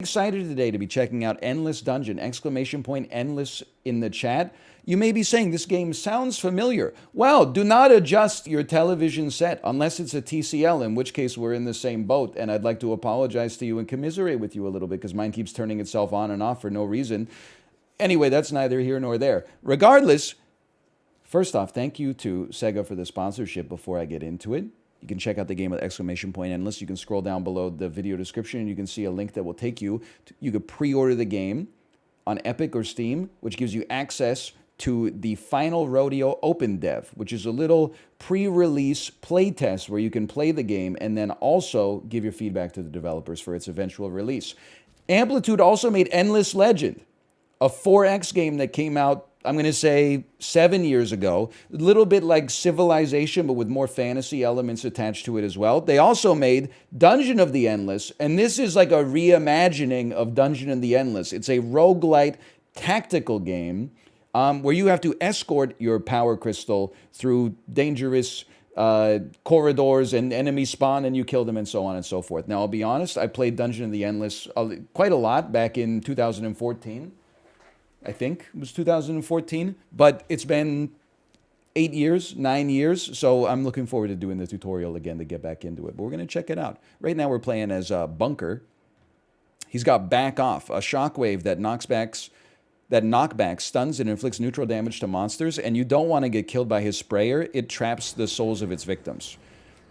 Excited today to be checking out Endless Dungeon, exclamation point endless in the chat. You may be saying this game sounds familiar. Well, do not adjust your television set unless it's a TCL, in which case we're in the same boat, and I'd like to apologize to you and commiserate with you a little bit because mine keeps turning itself on and off for no reason. Anyway, that's neither here nor there. Regardless, first off, thank you to Sega for the sponsorship before I get into it. You can check out the game with exclamation point endless. You can scroll down below the video description and you can see a link that will take you to, you could pre-order the game on Epic or Steam, which gives you access to the Final Rodeo Open Dev, which is a little pre-release playtest where you can play the game and then also give your feedback to the developers for its eventual release. Amplitude also made Endless Legend, a 4X game that came out, I'm going to say 7 years ago, a little bit like Civilization, but with more fantasy elements attached to it as well. They also made Dungeon of the Endless, and this is like a reimagining of Dungeon of the Endless. It's a roguelite tactical game where you have to escort your power crystal through dangerous corridors and enemies spawn and you kill them and so on and so forth. Now, I'll be honest, I played Dungeon of the Endless quite a lot back in 2014. I think it was 2014, but it's been 8 years, 9 years, so I'm looking forward to doing the tutorial again to get back into it. But we're going to check it out. Right now we're playing as Bunker. He's got Back Off, a shockwave that knockback stuns and inflicts neutral damage to monsters, and you don't want to get killed by his sprayer. It traps the souls of its victims.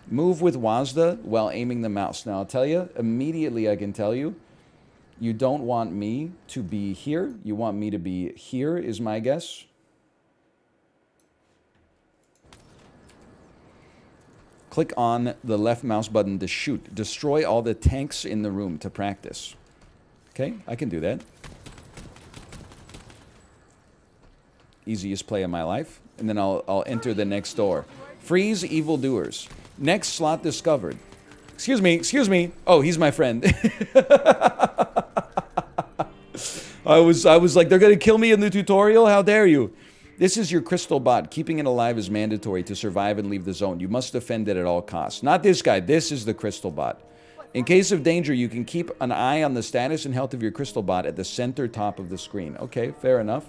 Move with WASD while aiming the mouse. Now I'll tell you, immediately I can tell you, you don't want me to be here. You want me to be here, is my guess. Click on the left mouse button to shoot. Destroy all the tanks in the room to practice. Okay, I can do that. Easiest play of my life. And then I'll enter the next door. Freeze evildoers. Next slot discovered. Excuse me. Oh, he's my friend. I was like, they're gonna kill me in the tutorial? How dare you? This is your crystal bot. Keeping it alive is mandatory to survive and leave the zone. You must defend it at all costs. Not this guy. This is the crystal bot. In case of danger, you can keep an eye on the status and health of your crystal bot at the center top of the screen. Okay, fair enough.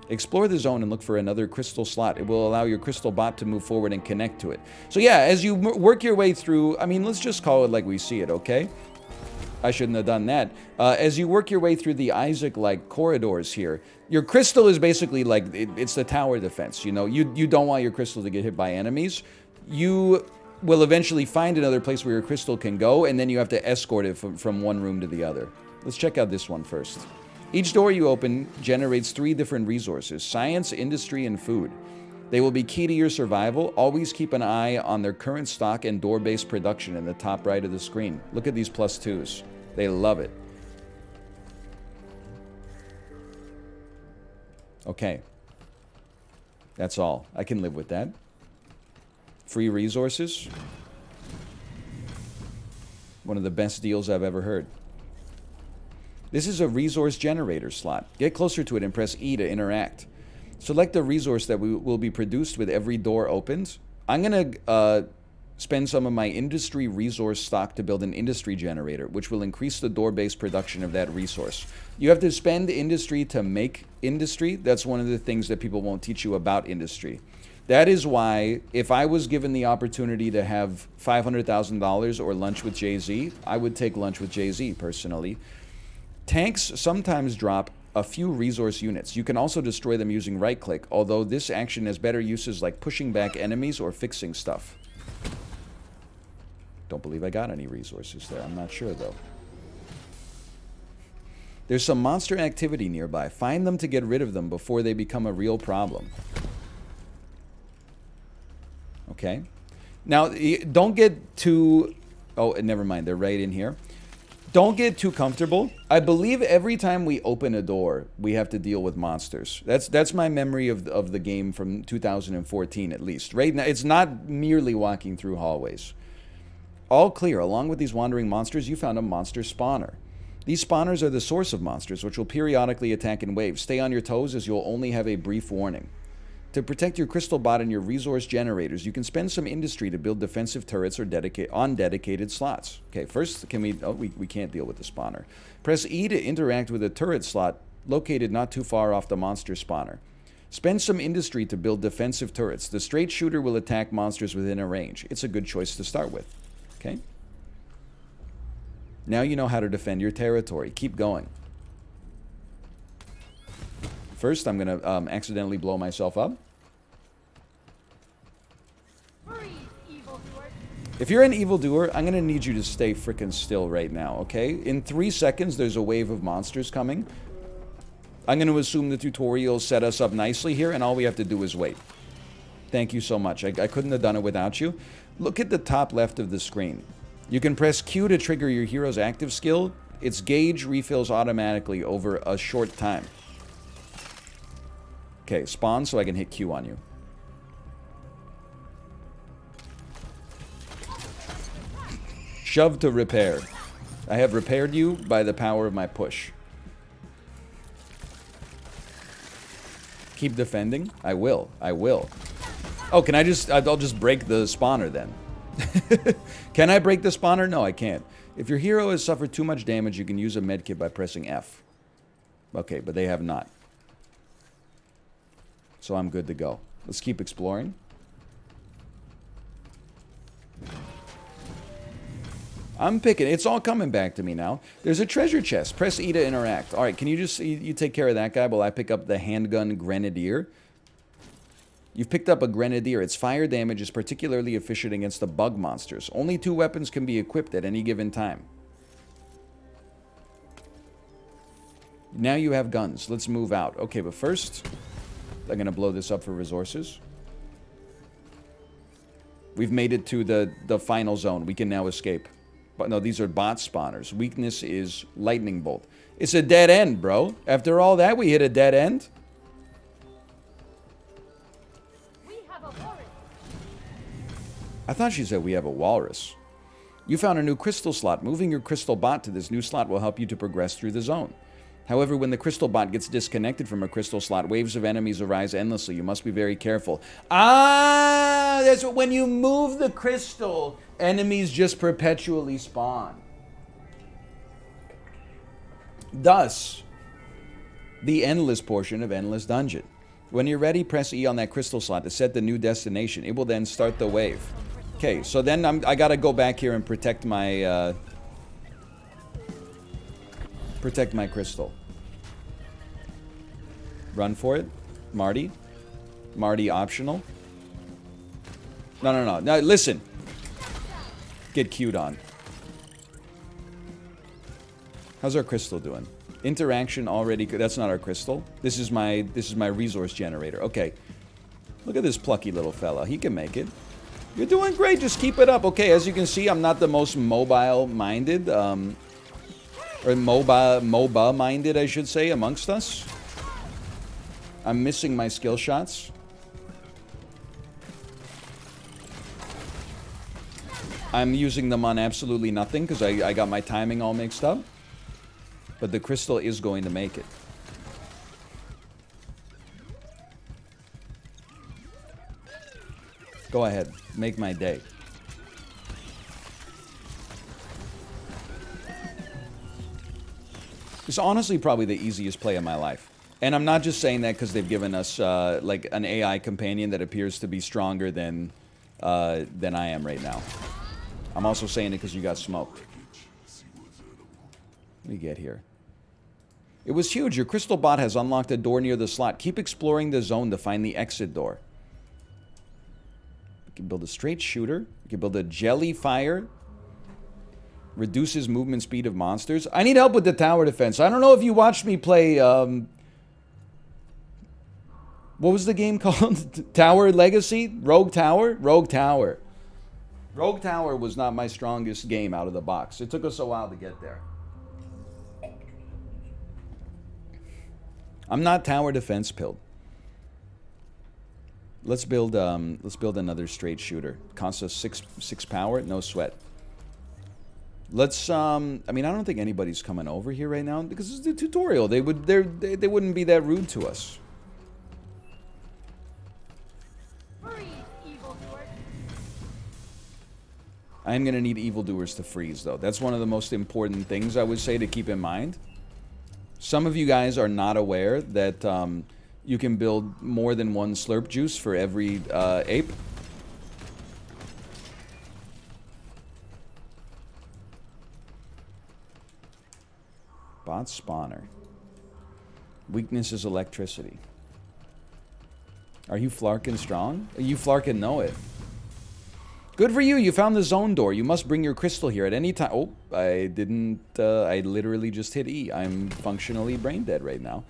Explore the zone and look for another crystal slot. It will allow your crystal bot to move forward and connect to it. So yeah, as you work your way through, I mean, let's just call it like we see it, okay? I shouldn't have done that. As you work your way through the Isaac-like corridors here, your crystal is basically like, it's the tower defense, you know? You don't want your crystal to get hit by enemies. You will eventually find another place where your crystal can go, and then you have to escort it from one room to the other. Let's check out this one first. Each door you open generates 3 different resources: science, industry, and food. They will be key to your survival. Always keep an eye on their current stock and door-based production in the top right of the screen. Look at these +2s. They love it. Okay. That's all. I can live with that. Free resources. One of the best deals I've ever heard. This is a resource generator slot. Get closer to it and press E to interact. Select a resource that will be produced with every door opened. I'm going to spend some of my industry resource stock to build an industry generator, which will increase the door-based production of that resource. You have to spend industry to make industry. That's one of the things that people won't teach you about industry. That is why, if I was given the opportunity to have $500,000 or lunch with Jay-Z, I would take lunch with Jay-Z, personally. Tanks sometimes drop a few resource units. You can also destroy them using right-click, although this action has better uses like pushing back enemies or fixing stuff. Don't believe I got any resources there. I'm not sure, though. There's some monster activity nearby. Find them to get rid of them before they become a real problem. Okay. Now, don't get too... Oh, never mind. They're right in here. Don't get too comfortable. I believe every time we open a door, we have to deal with monsters. That's my memory of the game from 2014, at least. Right now, it's not merely walking through hallways. All clear. Along with these wandering monsters, you found a monster spawner. These spawners are the source of monsters, which will periodically attack in waves. Stay on your toes, as you'll only have a brief warning. To protect your crystal bot and your resource generators, you can spend some industry to build defensive turrets or on dedicated slots. Okay, first, can we... Oh, we can't deal with the spawner. Press E to interact with a turret slot located not too far off the monster spawner. Spend some industry to build defensive turrets. The straight shooter will attack monsters within a range. It's a good choice to start with. Okay? Now you know how to defend your territory. Keep going. First, I'm going to accidentally blow myself up. If you're an evildoer, I'm going to need you to stay freaking still right now, okay? In 3 seconds, there's a wave of monsters coming. I'm going to assume the tutorial set us up nicely here, and all we have to do is wait. Thank you so much. I couldn't have done it without you. Look at the top left of the screen. You can press Q to trigger your hero's active skill. Its gauge refills automatically over a short time. Okay, spawn so I can hit Q on you. Shove to repair. I have repaired you by the power of my push. Keep defending. I will. I will. Oh, can I just... I'll just break the spawner then. Can I break the spawner? No, I can't. If your hero has suffered too much damage, you can use a medkit by pressing F. Okay, but they have not. So I'm good to go. Let's keep exploring. I'm picking. It's all coming back to me now. There's a treasure chest. Press E to interact. All right, can you just... You take care of that guy while I pick up the handgun grenadier. You've picked up a grenadier. Its fire damage is particularly efficient against the bug monsters. Only 2 weapons can be equipped at any given time. Now you have guns. Let's move out. Okay, but first, I'm going to blow this up for resources. We've made it to the final zone. We can now escape. But no, these are bot spawners. Weakness is lightning bolt. It's a dead end, bro. After all that, we hit a dead end. We have a walrus. I thought she said we have a walrus. You found a new crystal slot. Moving your crystal bot to this new slot will help you to progress through the zone. However, when the crystal bot gets disconnected from a crystal slot, waves of enemies arise endlessly. You must be very careful. Ah, that's what, when you move the crystal, enemies just perpetually spawn. Thus, the endless portion of Endless Dungeon. When you're ready, press E on that crystal slot to set the new destination. It will then start the wave. Okay, so then I gotta go back here and protect my crystal. Run for it. Marty. Marty optional. No. Now, listen. Get queued on. How's our crystal doing? Interaction already... That's not our crystal. This is my resource generator. Okay. Look at this plucky little fella. He can make it. You're doing great. Just keep it up. Okay, as you can see, I'm not the most mobile-minded... or MOBA-minded, I should say, amongst us. I'm missing my skill shots. I'm using them on absolutely nothing because I got my timing all mixed up. But the crystal is going to make it. Go ahead. Make my day. It's honestly probably the easiest play of my life. And I'm not just saying that because they've given us like an AI companion that appears to be stronger than I am right now. I'm also saying it because you got smoked. Let me get here. It was huge. Your crystal bot has unlocked a door near the slot. Keep exploring the zone to find the exit door. You can build a straight shooter. You can build a jelly fire. Reduces movement speed of monsters. I need help with the tower defense. I don't know if you watched me play... what was the game called? Tower Legacy? Rogue Tower? Rogue Tower. Rogue Tower was not my strongest game out of the box. It took us a while to get there. I'm not tower defense pilled. Let's build another straight shooter. Costs us six power, no sweat. Let's I mean, I don't think anybody's coming over here right now because it's the tutorial. They wouldn't be that rude to us. I am going to need evildoers to freeze, though. That's one of the most important things I would say to keep in mind. Some of you guys are not aware that you can build more than one slurp juice for every ape. Bot spawner. Weakness is electricity. Are you Flarkin strong? You Flarkin know it. Good for you. You found the zone door. You must bring your crystal here at any time. Oh, I didn't. I literally just hit E. I'm functionally brain dead right now.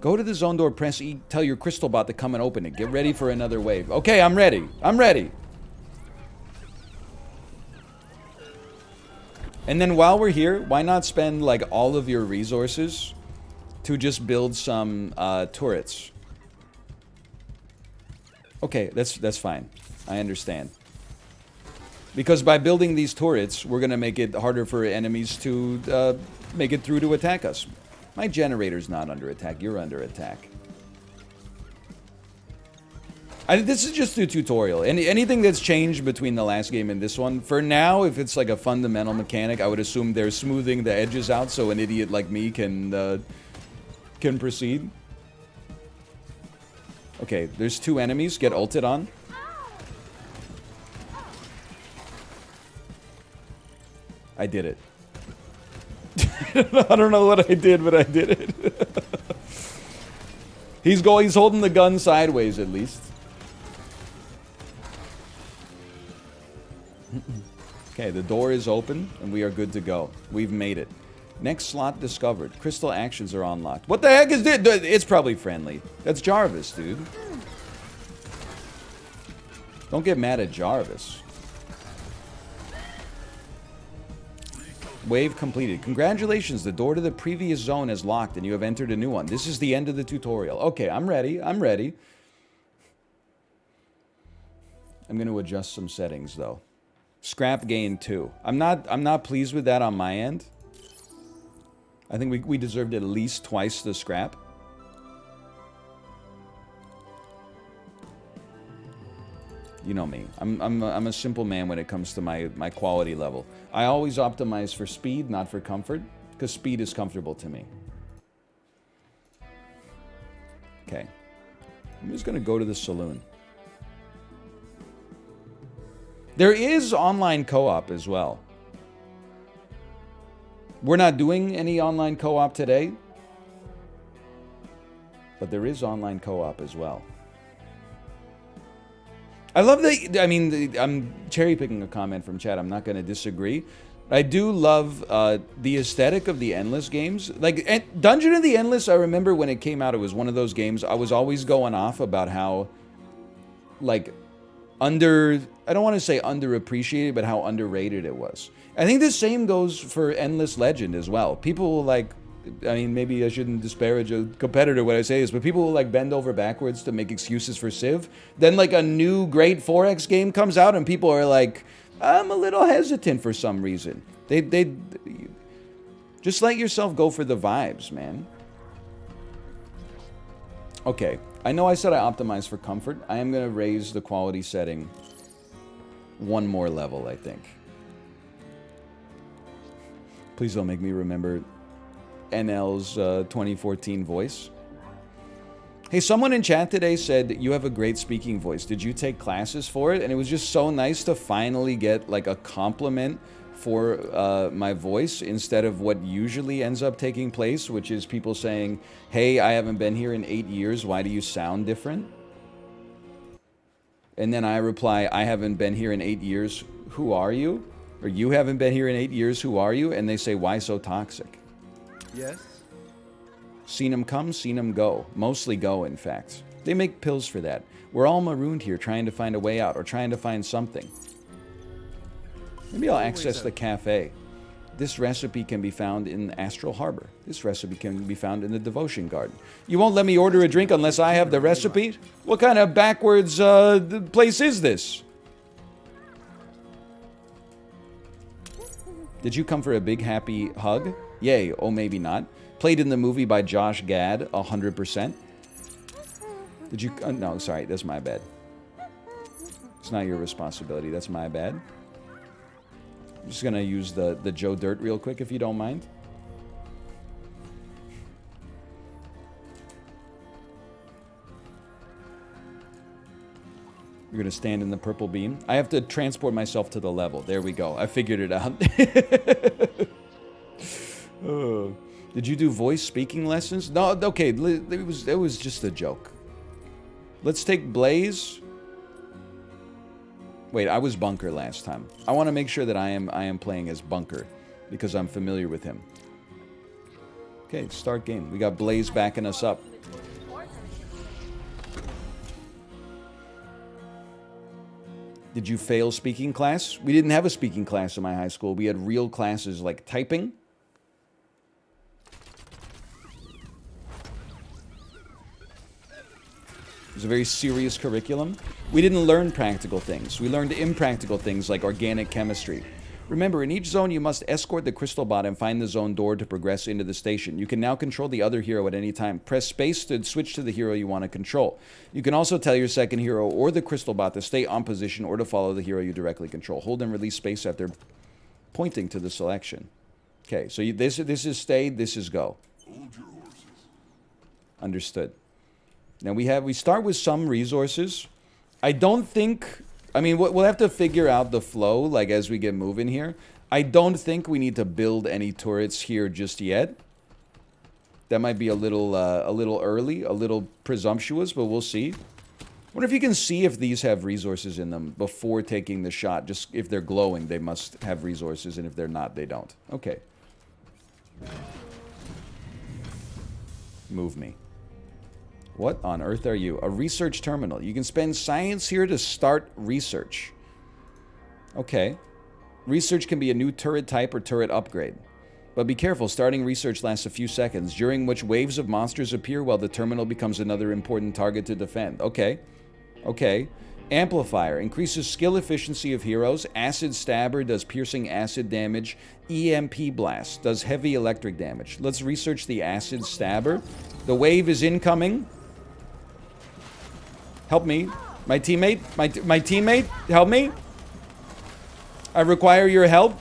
Go to the zone door, press E, tell your crystal bot to come and open it. Get ready for another wave. Okay, I'm ready. I'm ready. And then while we're here, why not spend like all of your resources to just build some turrets? Okay, that's fine. I understand. Because by building these turrets, we're going to make it harder for enemies to make it through to attack us. My generator's not under attack. You're under attack. This is just a tutorial. Anything that's changed between the last game and this one, for now, if it's like a fundamental mechanic, I would assume they're smoothing the edges out so an idiot like me can proceed. Okay, there's 2 enemies. Get ulted on. I did it. I don't know what I did, but I did it. He's holding the gun sideways at least. Okay, the door is open and we are good to go. We've made it. Next slot discovered. Crystal actions are unlocked. What the heck is this? It's probably friendly. That's Jarvis, dude. Don't get mad at Jarvis. Wave completed. Congratulations, the door to the previous zone is locked and you have entered a new one. This is the end of the tutorial. Okay, I'm ready. I'm ready. I'm going to adjust some settings though. Scrap gain 2. I'm not pleased with that on my end. I think we deserved at least twice the scrap. You know me. I'm a simple man when it comes to my quality level. I always optimize for speed, not for comfort, because speed is comfortable to me. Okay. I'm just going to go to the saloon. There is online co-op as well. We're not doing any online co-op today, but there is online co-op as well. I love that. I mean, I'm cherry picking a comment from chat. I'm not going to disagree. I do love the aesthetic of the Endless games. Like Dungeon of the Endless, I remember when it came out, it was one of those games I was always going off about how, like, I don't want to say underappreciated, but how underrated it was. I think the same goes for Endless Legend as well. People will like, I mean, maybe I shouldn't disparage a competitor when I say this, but people will like bend over backwards to make excuses for Civ. Then like a new great 4X game comes out and people are like, I'm a little hesitant for some reason. They just let yourself go for the vibes, man. Okay, I know I said I optimized for comfort. I am going to raise the quality setting one more level, I think. Please don't make me remember NL's 2014 voice. Hey, someone in chat today said you have a great speaking voice. Did you take classes for it? And it was just so nice to finally get like a compliment for my voice instead of what usually ends up taking place, which is people saying, hey, I haven't been here in 8 years. Why do you sound different? And then I reply, I haven't been here in 8 years. Who are you? Or you haven't been here in 8 years. Who are you? And they say, why so toxic? Yes. Seen them come, seen them go. Mostly go, in fact. They make pills for that. We're all marooned here trying to find a way out or trying to find something. Maybe I'll access the cafe. This recipe can be found in Astral Harbor. This recipe can be found in the Devotion Garden. You won't let me order a drink unless I have the recipe? What kind of backwards place is this? Did you come for a big happy hug? Yay, oh maybe not. Played in the movie by Josh Gad, 100%. Did you... no, sorry, that's my bad. not your responsibility. That's my bad. I'm just gonna use the Joe Dirt real quick, if you don't mind. You're gonna stand in the purple beam. I have to transport myself to the level. There we go. I figured it out. Oh. Did you do voice speaking lessons? No, okay. It was just a joke. Let's take Blaze. Wait, I was Bunker last time. I want to make sure that I am playing as Bunker because I'm familiar with him. Okay, start game. We got Blaze backing us up. Did you fail speaking class? We didn't have a speaking class in my high school. We had real classes like typing. It was a very serious curriculum. We didn't learn practical things. We learned impractical things like organic chemistry. Remember, in each zone, you must escort the crystal bot and find the zone door to progress into the station. You can now control the other hero at any time. Press space to switch to the hero you want to control. You can also tell your second hero or the crystal bot to stay on position or to follow the hero you directly control. Hold and release space after pointing to the selection. Okay, so this is stay, this is go. Hold your horses. Understood. Now we start with some resources. I don't think, I mean, we'll have to figure out the flow, like, as we get moving here. I don't think we need to build any turrets here just yet. That might be a little early, a little presumptuous, but we'll see. Wonder if you can see if these have resources in them before taking the shot. Just if they're glowing, they must have resources, and if they're not, they don't. Okay. Move me. What on earth are you? A research terminal. You can spend science here to start research. Okay. Research can be a new turret type or turret upgrade. But be careful, starting research lasts a few seconds, during which waves of monsters appear while the terminal becomes another important target to defend. Okay. Okay. Amplifier. Increases skill efficiency of heroes. Acid Stabber does piercing acid damage. EMP Blast does heavy electric damage. Let's research the Acid Stabber. The wave is incoming. Help me. My teammate. My teammate. Help me. I require your help.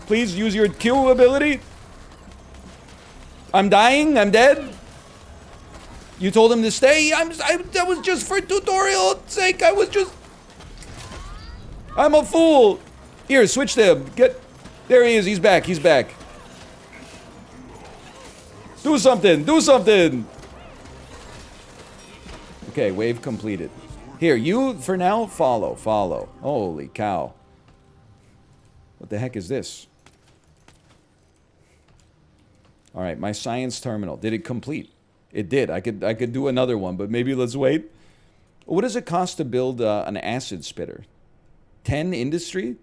Please use your Q ability. I'm dying. I'm dead. You told him to stay. That was just for tutorial sake. I'm a fool. Here, switch to him. There he is. He's back. He's back. Do something. Do something. Okay, wave completed. Here, you, for now, follow. Holy cow. What the heck is this? All right, my science terminal. Did it complete? It did. I could do another one, but maybe let's wait. What does it cost to build an acid spitter? 10 industry?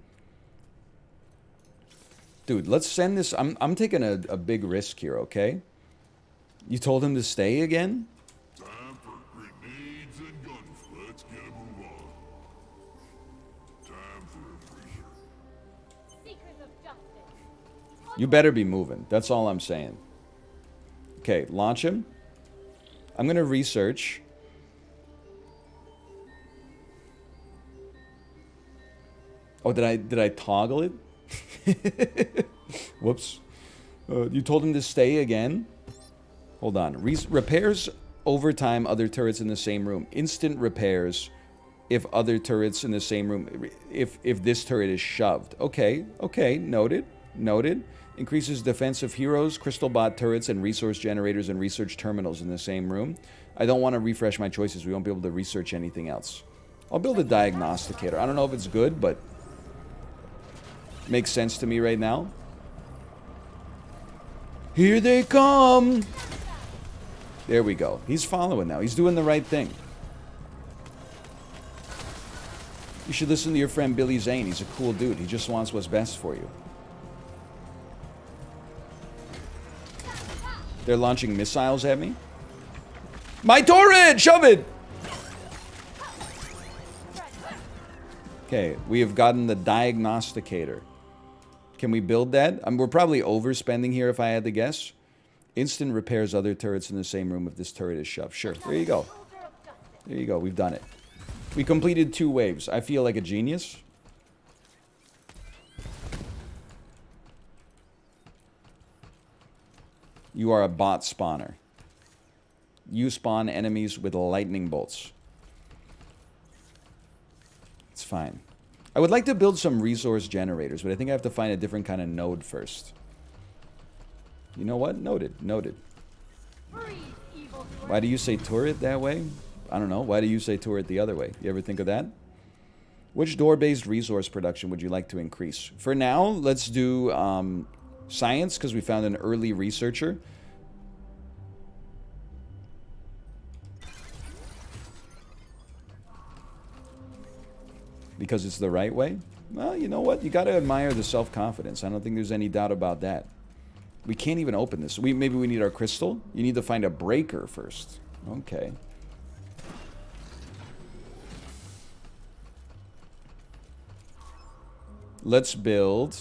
Dude, let's send this. I'm taking a big risk here, okay? You told him to stay again? Time for grenades and guns. Let's get a move on. Time for a breather. Seekers of justice. You better be moving. That's all I'm saying. Okay, launch him. I'm gonna research. Oh, did I toggle it? Whoops. You told him to stay again? Hold on. Repairs over time other turrets in the same room. Instant repairs if other turrets in the same room. If this turret is shoved. Okay. Noted. Increases defense of heroes, crystal bot turrets, and resource generators and research terminals in the same room. I don't want to refresh my choices. We won't be able to research anything else. I'll build a diagnosticator. I don't know if it's good, but makes sense to me right now. Here they come! There we go. He's following now. He's doing the right thing. You should listen to your friend Billy Zane. He's a cool dude. He just wants what's best for you. They're launching missiles at me. My turret! Shove it! Okay, we have gotten the diagnosticator. Can we build that? We're probably overspending here if I had to guess. Instant repairs other turrets in the same room if this turret is shoved. Sure, there you go. There you go. We've done it. We completed 2 waves. I feel like a genius. You are a bot spawner. You spawn enemies with lightning bolts. It's fine. I would like to build some resource generators, but I think I have to find a different kind of node first. You know what? Noted. Noted. Why do you say turret that way? I don't know. Why do you say turret the other way? You ever think of that? Which door-based resource production would you like to increase? For now, let's do science, because we found an early researcher. Because it's the right way? Well, you know what? You got to admire the self-confidence. I don't think there's any doubt about that. We can't even open this. Maybe we need our crystal? You need to find a breaker first. Okay. Let's build...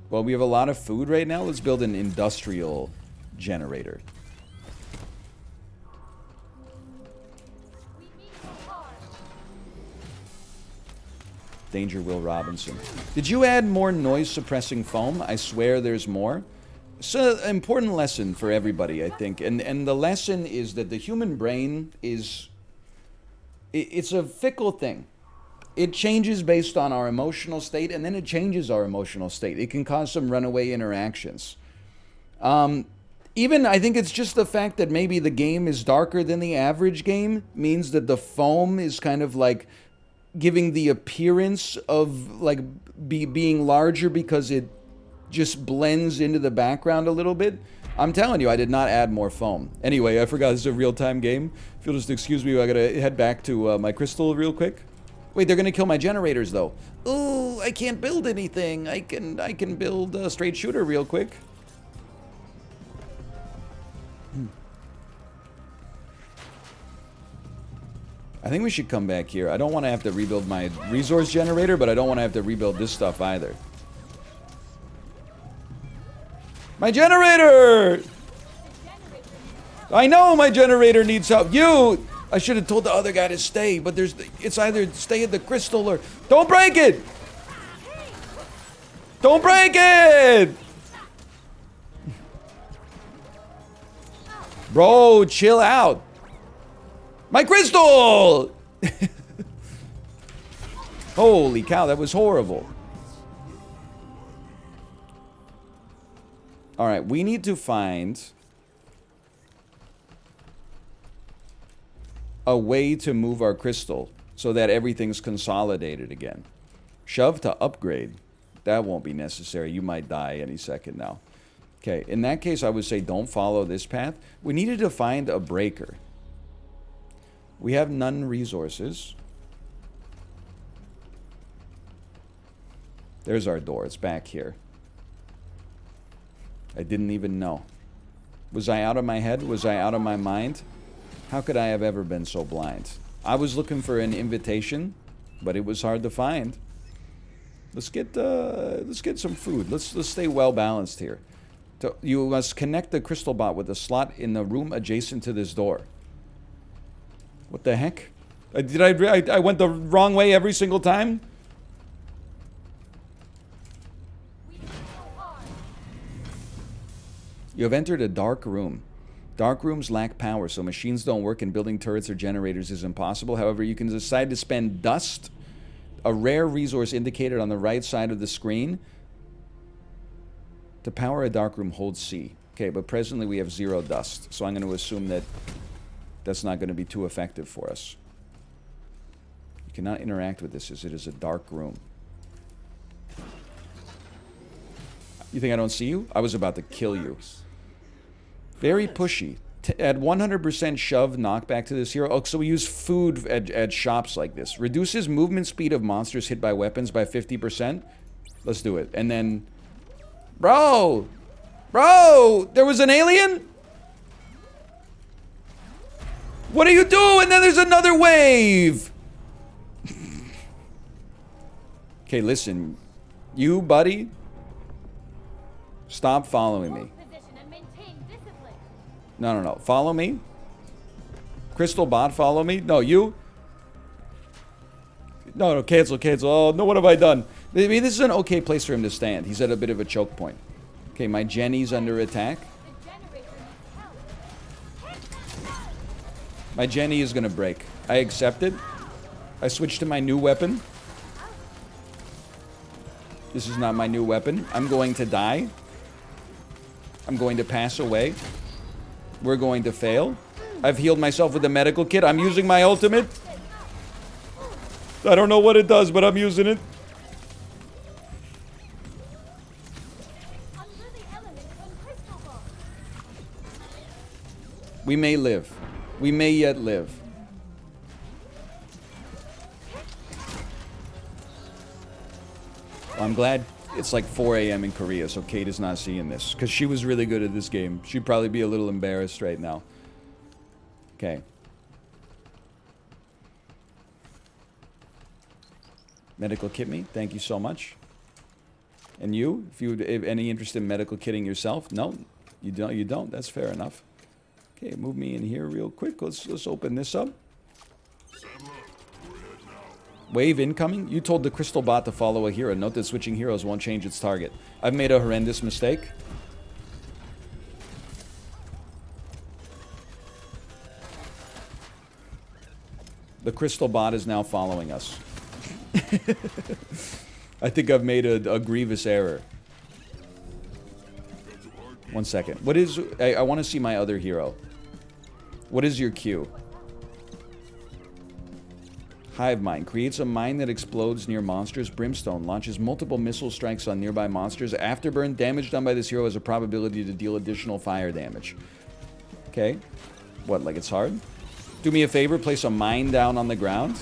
Well, we have a lot of food right now. Let's build an industrial generator. Danger Will Robinson. Did you add more noise-suppressing foam? I swear there's more. It's an important lesson for everybody, I think. And the lesson is that the human brain is... It's a fickle thing. It changes based on our emotional state, and then it changes our emotional state. It can cause some runaway interactions. Even, I think it's just the fact that maybe the game is darker than the average game means that the foam is kind of like giving the appearance of like being larger because it just blends into the background a little bit. I'm telling you, I did not add more foam. Anyway, I forgot this is a real-time game. If you'll just excuse me, I gotta head back to my crystal real quick. Wait, they're gonna kill my generators though. Ooh, I can't build anything. I can build a straight shooter real quick. I think we should come back here. I don't want to have to rebuild my resource generator, but I don't want to have to rebuild this stuff either. My generator! I know my generator needs help. I should have told the other guy to stay, but it's either stay at the crystal or... Don't break it! Don't break it! Bro, chill out. My crystal! Holy cow, that was horrible. Alright, we need to find a way to move our crystal so that everything's consolidated again. Shove to upgrade. That won't be necessary. You might die any second now. Okay, in that case, I would say don't follow this path. We needed to find a breaker. We have none resources. There's our door. It's back here. I didn't even know. Was I out of my head? Was I out of my mind? How could I have ever been so blind? I was looking for an invitation, but it was hard to find. Let's get some food. Let's stay well balanced here. You must connect the crystal bot with a slot in the room adjacent to this door. What the heck? I went the wrong way every single time? You have entered a dark room. Dark rooms lack power, so machines don't work and building turrets or generators is impossible. However, you can decide to spend dust, a rare resource indicated on the right side of the screen. To power a dark room, hold C. Okay, but presently we have 0 dust, so I'm going to assume that that's not going to be too effective for us. You cannot interact with this as it is a dark room. You think I don't see you? I was about to kill you. Very pushy. Add 100% shove knockback to this hero. Oh, so we use food at shops like this. Reduces movement speed of monsters hit by weapons by 50%. Let's do it. And then... Bro! Bro! There was an alien? What do you do? And then there's another wave! Okay, listen. You, buddy... Stop following me. No. Follow me. Crystal bot, follow me. No, you. No, no, cancel, cancel. Oh, no, what have I done? I mean, this is an okay place for him to stand. He's at a bit of a choke point. Okay, my Jenny's under attack. The generator needs help. My Jenny is gonna break. I accept it. I switched to my new weapon. This is not my new weapon. I'm going to die. I'm going to pass away. We're going to fail. I've healed myself with a medical kit. I'm using my ultimate. I don't know what it does, but I'm using it. Under the elements on crystal ball. We may live. We may yet live. Well, I'm glad it's like 4 a.m. in Korea, so Kate is not seeing this. Because she was really good at this game. She'd probably be a little embarrassed right now. Okay. Medical kit me. Thank you so much. And you? If you have any interest in medical kitting yourself? No, you don't. You don't. That's fair enough. Okay, move me in here real quick. Let's open this up. Wave incoming. You told the crystal bot to follow a hero. Note that switching heroes won't change its target. I've made a horrendous mistake. The crystal bot is now following us. I think I've made a grievous error. 1 second. What is... I want to see my other hero. What is your Q? Hive Mind. Creates a mine that explodes near monsters. Brimstone. Launches multiple missile strikes on nearby monsters. Afterburn. Damage done by this hero has a probability to deal additional fire damage. Okay. What, like it's hard? Do me a favor. Place a mine down on the ground.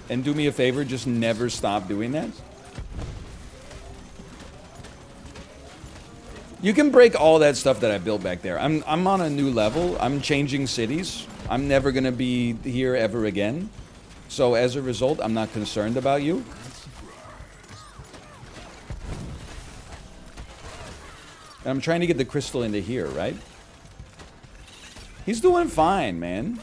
And do me a favor. Just never stop doing that. You can break all that stuff that I built back there. I'm on a new level. I'm changing cities. I'm never going to be here ever again. So as a result, I'm not concerned about you. And I'm trying to get the crystal into here, right? He's doing fine, man.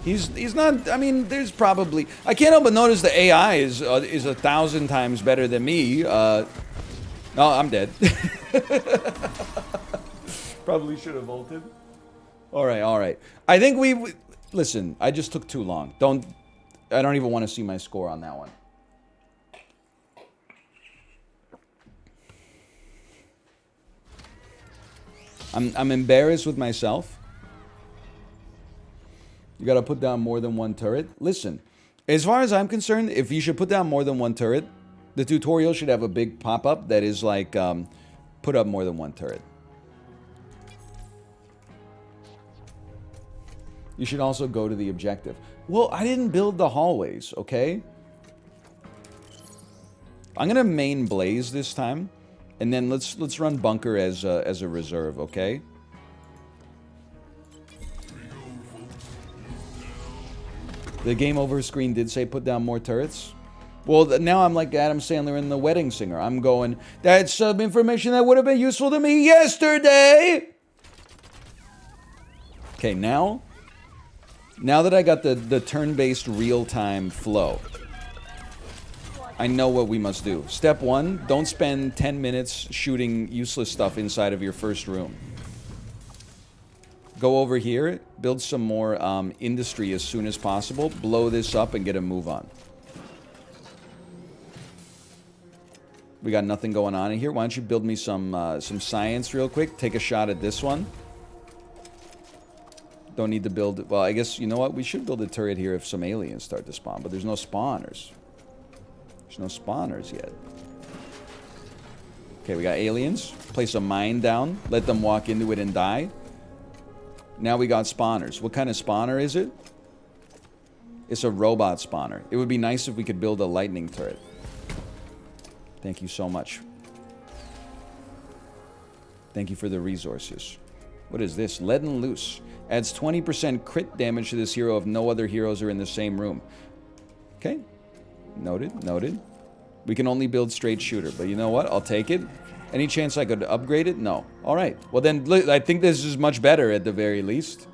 He's not, I mean, there's probably... I can't help but notice the AI is 1,000 times better than me. No, I'm dead. Probably should have ulted. All right, all right. I think we... Listen, I just took too long. I don't even want to see my score on that one. I'm embarrassed with myself. You gotta put down more than one turret. Listen, as far as I'm concerned, if you should put down more than one turret, the tutorial should have a big pop-up that is like, put up more than one turret. You should also go to the objective. Well, I didn't build the hallways, okay? I'm gonna main Blaze this time, and then let's run Bunker as a reserve, okay? The game over screen did say put down more turrets. Well, now I'm like Adam Sandler in The Wedding Singer. I'm going, that's some information that would have been useful to me yesterday. Okay, now that I got the turn-based real-time flow, I know what we must do. Step 1, don't spend 10 minutes shooting useless stuff inside of your first room. Go over here, build some more industry as soon as possible, blow this up, and get a move on. We got nothing going on in here. Why don't you build me some science real quick? Take a shot at this one. Don't need to build... Well, I guess, you know what? We should build a turret here if some aliens start to spawn, but there's no spawners. There's no spawners yet. Okay, we got aliens. Place a mine down. Let them walk into it and die. Now we got spawners. What kind of spawner is it? It's a robot spawner. It would be nice if we could build a lightning turret. Thank you so much. Thank you for the resources. What is this? Lead and Loose. Adds 20% crit damage to this hero if no other heroes are in the same room. Okay. Noted, noted. We can only build straight shooter, but you know what? I'll take it. Any chance I could upgrade it? No. All right. Well, then I think this is much better at the very least.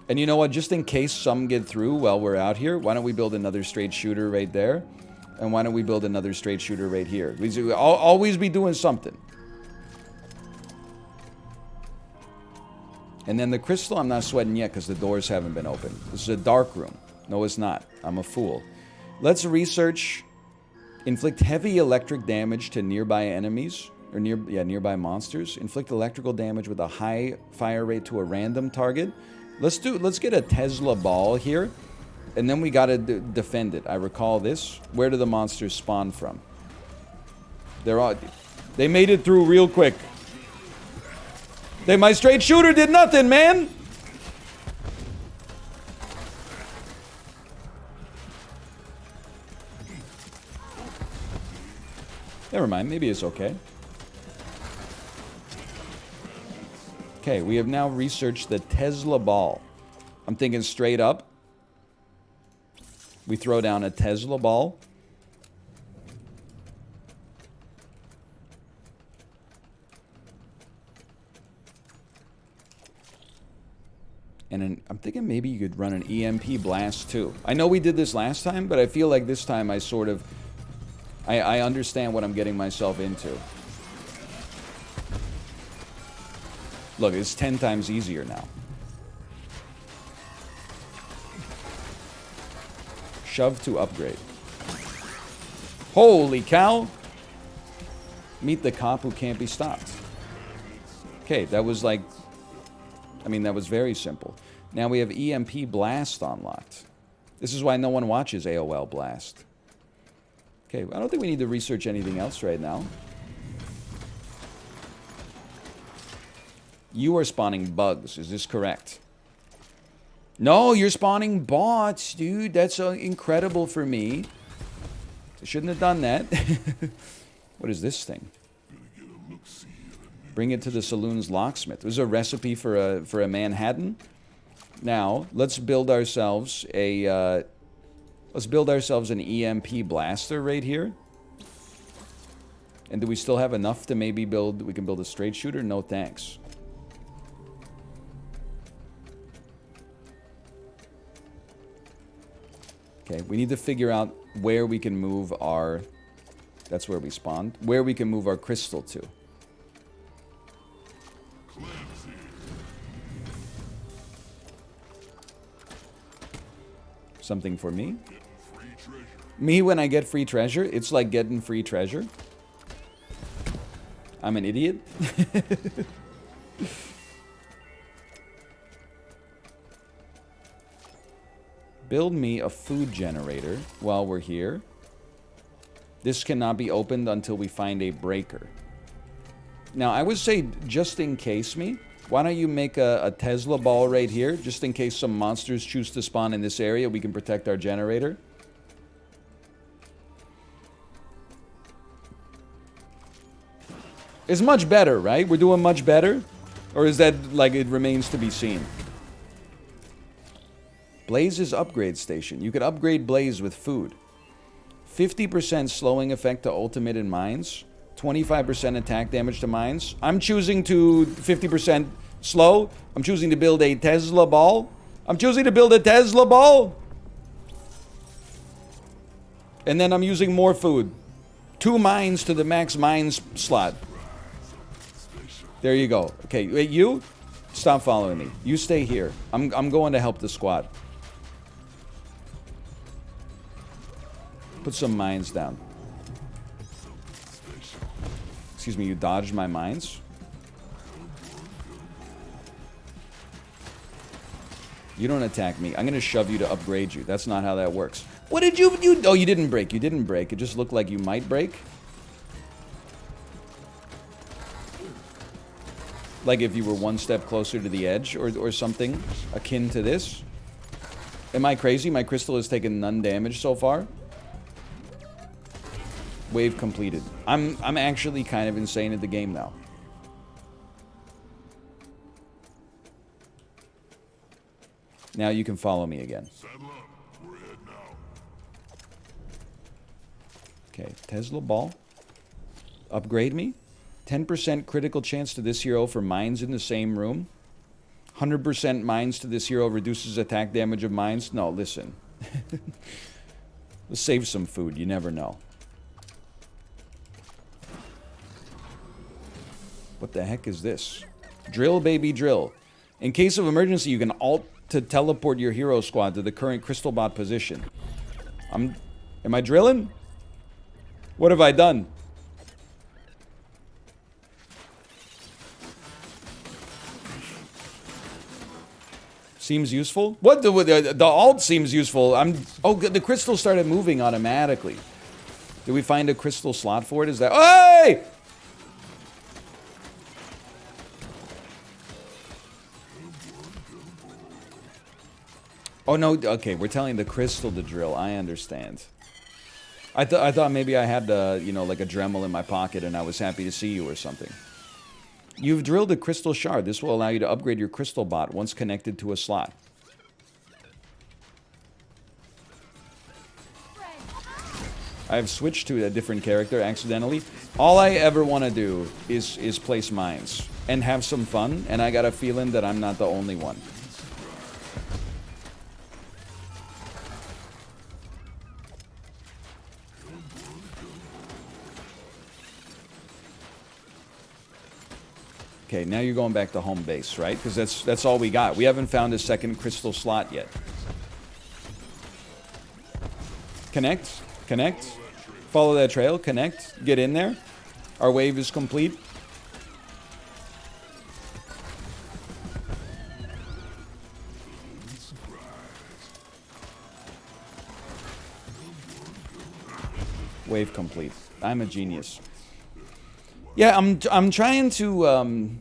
And you know what? Just in case some get through while we're out here, why don't we build another straight shooter right there? And why don't we build another straight shooter right here? We'll always be doing something. And then the crystal, I'm not sweating yet because the doors haven't been opened. This is a dark room. No, it's not. I'm a fool. Let's research. Inflict heavy electric damage to nearby enemies. Or nearby monsters. Inflict electrical damage with a high fire rate to a random target. Let's get a Tesla ball here. And then we gotta defend it. I recall this. Where do the monsters spawn from? They made it through real quick. My straight shooter did nothing, man! Never mind, maybe it's okay. Okay, we have now researched the Tesla ball. I'm thinking straight up. We throw down a Tesla ball. And I'm thinking maybe you could run an EMP blast too. I know we did this last time, but I feel like this time I sort of... I understand what I'm getting myself into. Look, it's 10 times easier now. Shove to upgrade. Holy cow! Meet the cop who can't be stopped. Okay, that was like... I mean, that was very simple. Now we have EMP Blast unlocked. This is why no one watches AOL Blast. Okay, I don't think we need to research anything else right now. You are spawning bugs, is this correct? No, you're spawning bots, dude. That's incredible for me. I shouldn't have done that. What is this thing? Bring it to the Saloon's locksmith. There's a recipe for a Manhattan. Now, let's build ourselves a... let's build ourselves an EMP blaster right here. And do we still have enough to maybe build... We can build a straight shooter? No thanks. Okay, we need to figure out where we can move our... That's where we spawned. Where we can move our crystal to. Something for me? Me when I get free treasure? It's like getting free treasure. I'm an idiot. Build me a food generator while we're here. This cannot be opened until we find a breaker. Now, I would say, just in case me, why don't you make a Tesla ball right here, just in case some monsters choose to spawn in this area, we can protect our generator. It's much better, right? We're doing much better? Or is that, like, it remains to be seen? Blaze's upgrade station. You could upgrade Blaze with food. 50% slowing effect to ultimate in mines. 25% attack damage to mines. I'm choosing to 50% slow. I'm choosing to build a Tesla ball. I'm choosing to build a Tesla ball. And then I'm using more food. 2 mines to the max mines slot. There you go. Okay, wait, you? Stop following me. You stay here. I'm going to help the squad. Put some mines down. Excuse me, you dodged my mines? You don't attack me. I'm gonna shove you to upgrade you. That's not how that works. What did you do? Oh, you didn't break. You didn't break. It just looked like you might break. Like if you were one step closer to the edge or something akin to this. Am I crazy? My crystal has taken none damage so far. Wave completed. I'm actually kind of insane at the game now. Now you can follow me again. Saddle up. We're ahead now. Okay, Tesla ball. Upgrade me. 10% critical chance to this hero for mines in the same room. 100% mines to this hero reduces attack damage of mines. No, listen. Let's save some food. You never know. What the heck is this? Drill, baby, drill. In case of emergency, you can alt to teleport your hero squad to the current crystal bot position. Am I drilling? What have I done? Seems useful? What? The alt seems useful. Oh, the crystal started moving automatically. Did we find a crystal slot for it? Is that... Hey! Oh, no. Okay, we're telling the crystal to drill. I understand. I thought maybe I had, you know, like a Dremel in my pocket and I was happy to see you or something. You've drilled a crystal shard. This will allow you to upgrade your crystal bot once connected to a slot. I've switched to a different character accidentally. All I ever want to do is place mines and have some fun, and I got a feeling that I'm not the only one. Okay, now you're going back to home base, right? Because that's all we got. We haven't found a second crystal slot yet. Connect. Connect. Follow that trail. Connect. Get in there. Our wave is complete. Wave complete. I'm a genius. Yeah, I'm trying to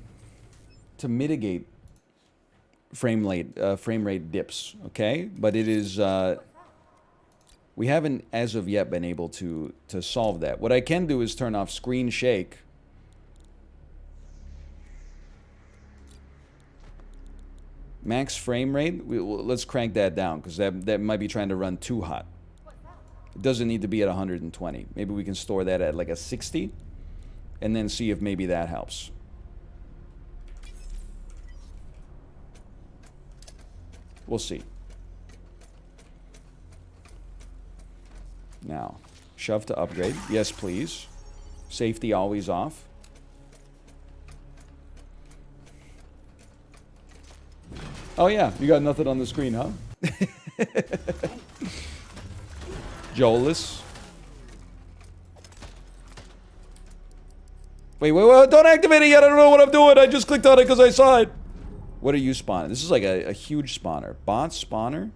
mitigate frame rate dips, okay? But it is we haven't as of yet been able to solve that. What I can do is turn off screen shake. Max frame rate. Let's crank that down because that might be trying to run too hot. It doesn't need to be at 120. Maybe we can store that at like a 60. And then see if maybe that helps. We'll see. Now, shove to upgrade. Yes, please. Safety always off. Oh yeah, you got nothing on the screen, huh? Joelus. Wait, don't activate it yet. I don't know what I'm doing. I just clicked on it because I saw it. What are you spawning? This is like a huge spawner. Bot spawner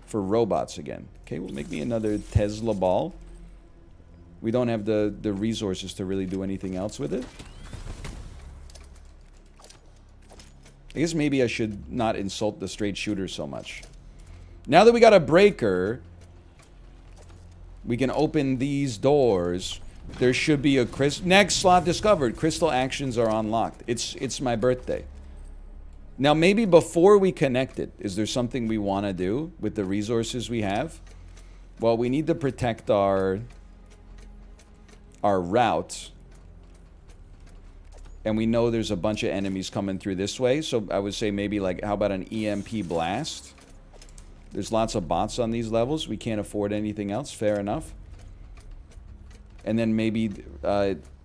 for robots again. Okay, well, make me another Tesla ball. We don't have the resources to really do anything else with it. I guess maybe I should not insult the straight shooter so much. Now that we got a breaker, we can open these doors. There should be a next slot discovered. Crystal actions are unlocked. It's my birthday. Now maybe before we connect it, is there something we want to do with the resources we have? Well, we need to protect our route. And we know there's a bunch of enemies coming through this way. So I would say maybe like, how about an EMP blast? There's lots of bots on these levels. We can't afford anything else. Fair enough. And then maybe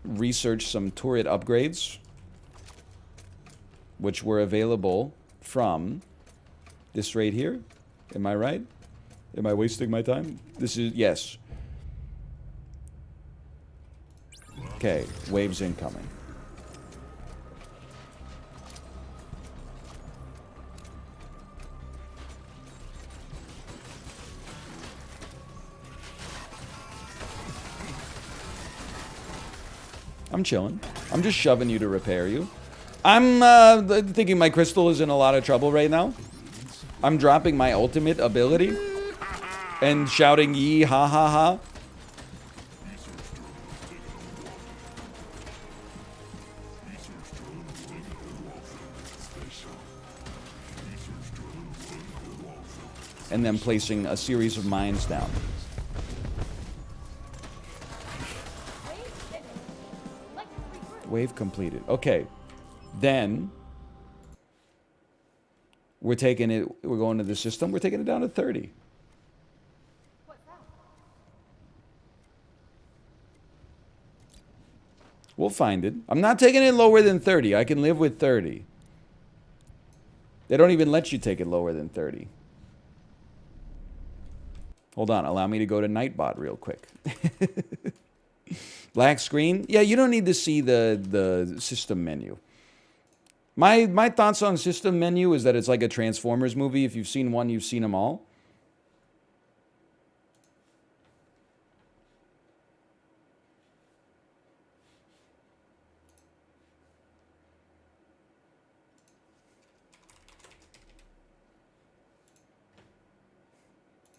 research some turret upgrades, which were available from this right here. Am I right? Am I wasting my time? This is, yes. Okay, waves incoming. I'm chilling. I'm just shoving you to repair you. I'm thinking my crystal is in a lot of trouble right now. I'm dropping my ultimate ability and shouting yee ha ha ha. And then placing a series of mines down. Wave completed. Okay. Then we're taking it, we're going to the system, we're taking it down to 30. What's that? We'll find it. I'm not taking it lower than 30. I can live with 30. They don't even let you take it lower than 30. Hold on, allow me to go to Nightbot real quick. Black screen? Yeah, you don't need to see the system menu. My thoughts on system menu is that it's like a Transformers movie. If you've seen one, you've seen them all.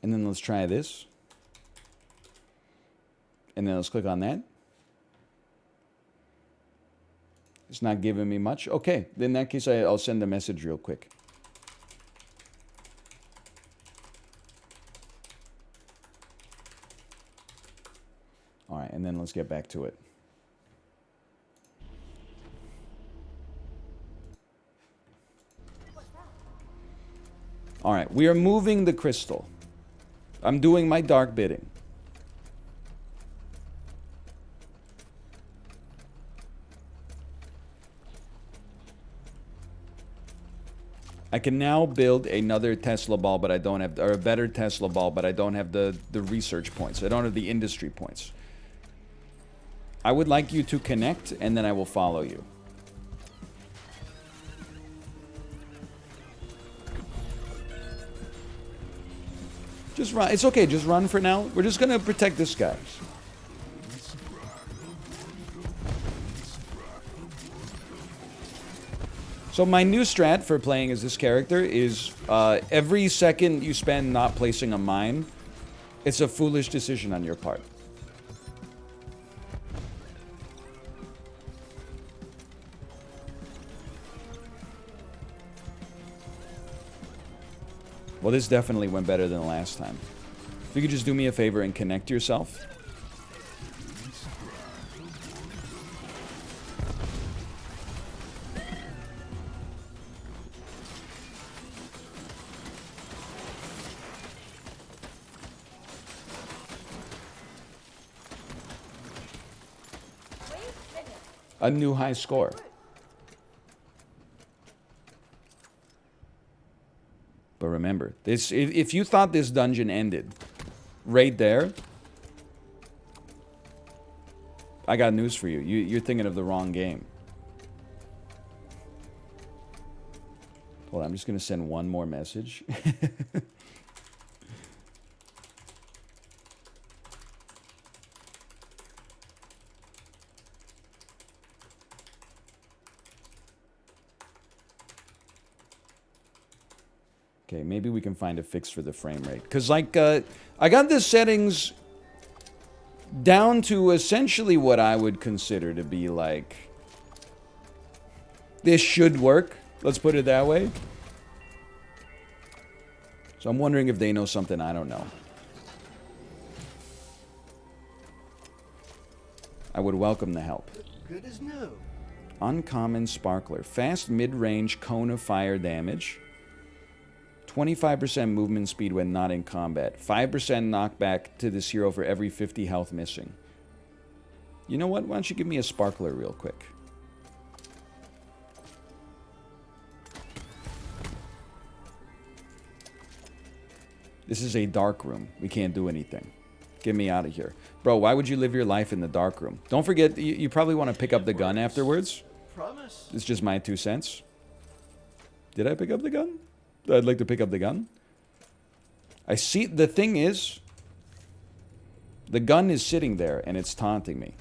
And then let's try this. And then let's click on that. It's not giving me much. Okay, in that case, I'll send a message real quick. All right, and then let's get back to it. All right, we are moving the crystal. I'm doing my dark bidding. I can now build another Tesla ball, but I don't have, or a better Tesla ball, but I don't have the research points. I don't have the industry points. I would like you to connect, and then I will follow you. Just run. It's okay. Just run for now. We're just going to protect this guy. So my new strat for playing as this character is every second you spend not placing a mine, it's a foolish decision on your part. Well, this definitely went better than the last time. If you could just do me a favor and connect yourself. A new high score. But remember, this if you thought this dungeon ended right there, I got news for you. You're thinking of the wrong game. Hold on, I'm just going to send one more message. Okay, maybe we can find a fix for the frame rate. Because, like, I got the settings down to essentially what I would consider to be, like, this should work. Let's put it that way. So I'm wondering if they know something I don't know. I would welcome the help. Good as new. Uncommon Sparkler. Fast mid-range cone of fire damage. 25% movement speed when not in combat. 5% knockback to this hero for every 50 health missing. You know what? Why don't you give me a Sparkler real quick? This is a dark room. We can't do anything. Get me out of here. Bro, why would you live your life in the dark room? Don't forget, you probably want to pick up the gun afterwards. Promise. It's just my 2 cents. Did I pick up the gun? I'd like to pick up the gun. I see, the thing is, the gun is sitting there and it's taunting me.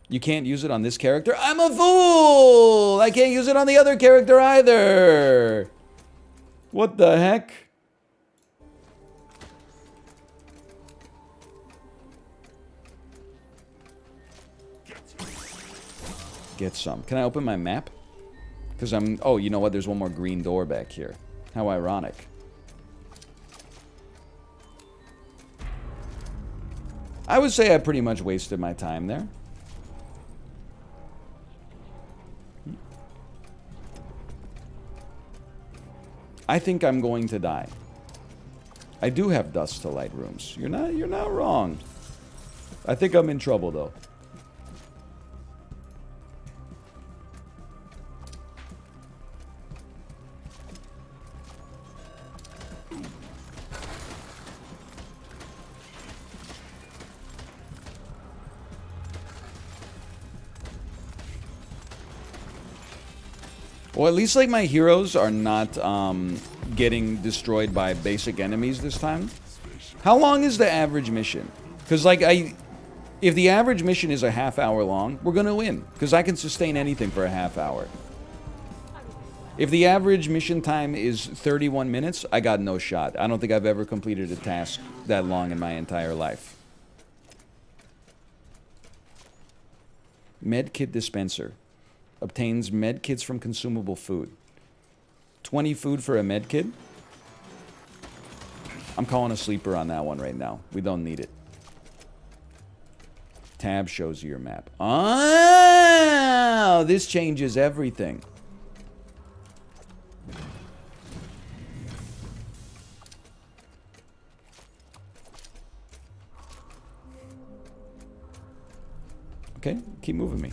You can't use it on this character? I'm a fool! I can't use it on the other character either! What the heck? Get some. Can I open my map? Because I'm... Oh, you know what? There's one more green door back here. How ironic. I would say I pretty much wasted my time there. I think I'm going to die. I do have dust to light rooms. You're not wrong. I think I'm in trouble though. Well, at least like my heroes are not getting destroyed by basic enemies this time. How long is the average mission? Because like if the average mission is a half-hour long, we're gonna win. Because I can sustain anything for a half hour. If the average mission time is 31 minutes, I got no shot. I don't think I've ever completed a task that long in my entire life. Medkit dispenser. Obtains medkits from consumable food. 20 food for a medkit? I'm calling a sleeper on that one right now. We don't need it. Tab shows you your map. Oh, this changes everything. Okay, keep moving me.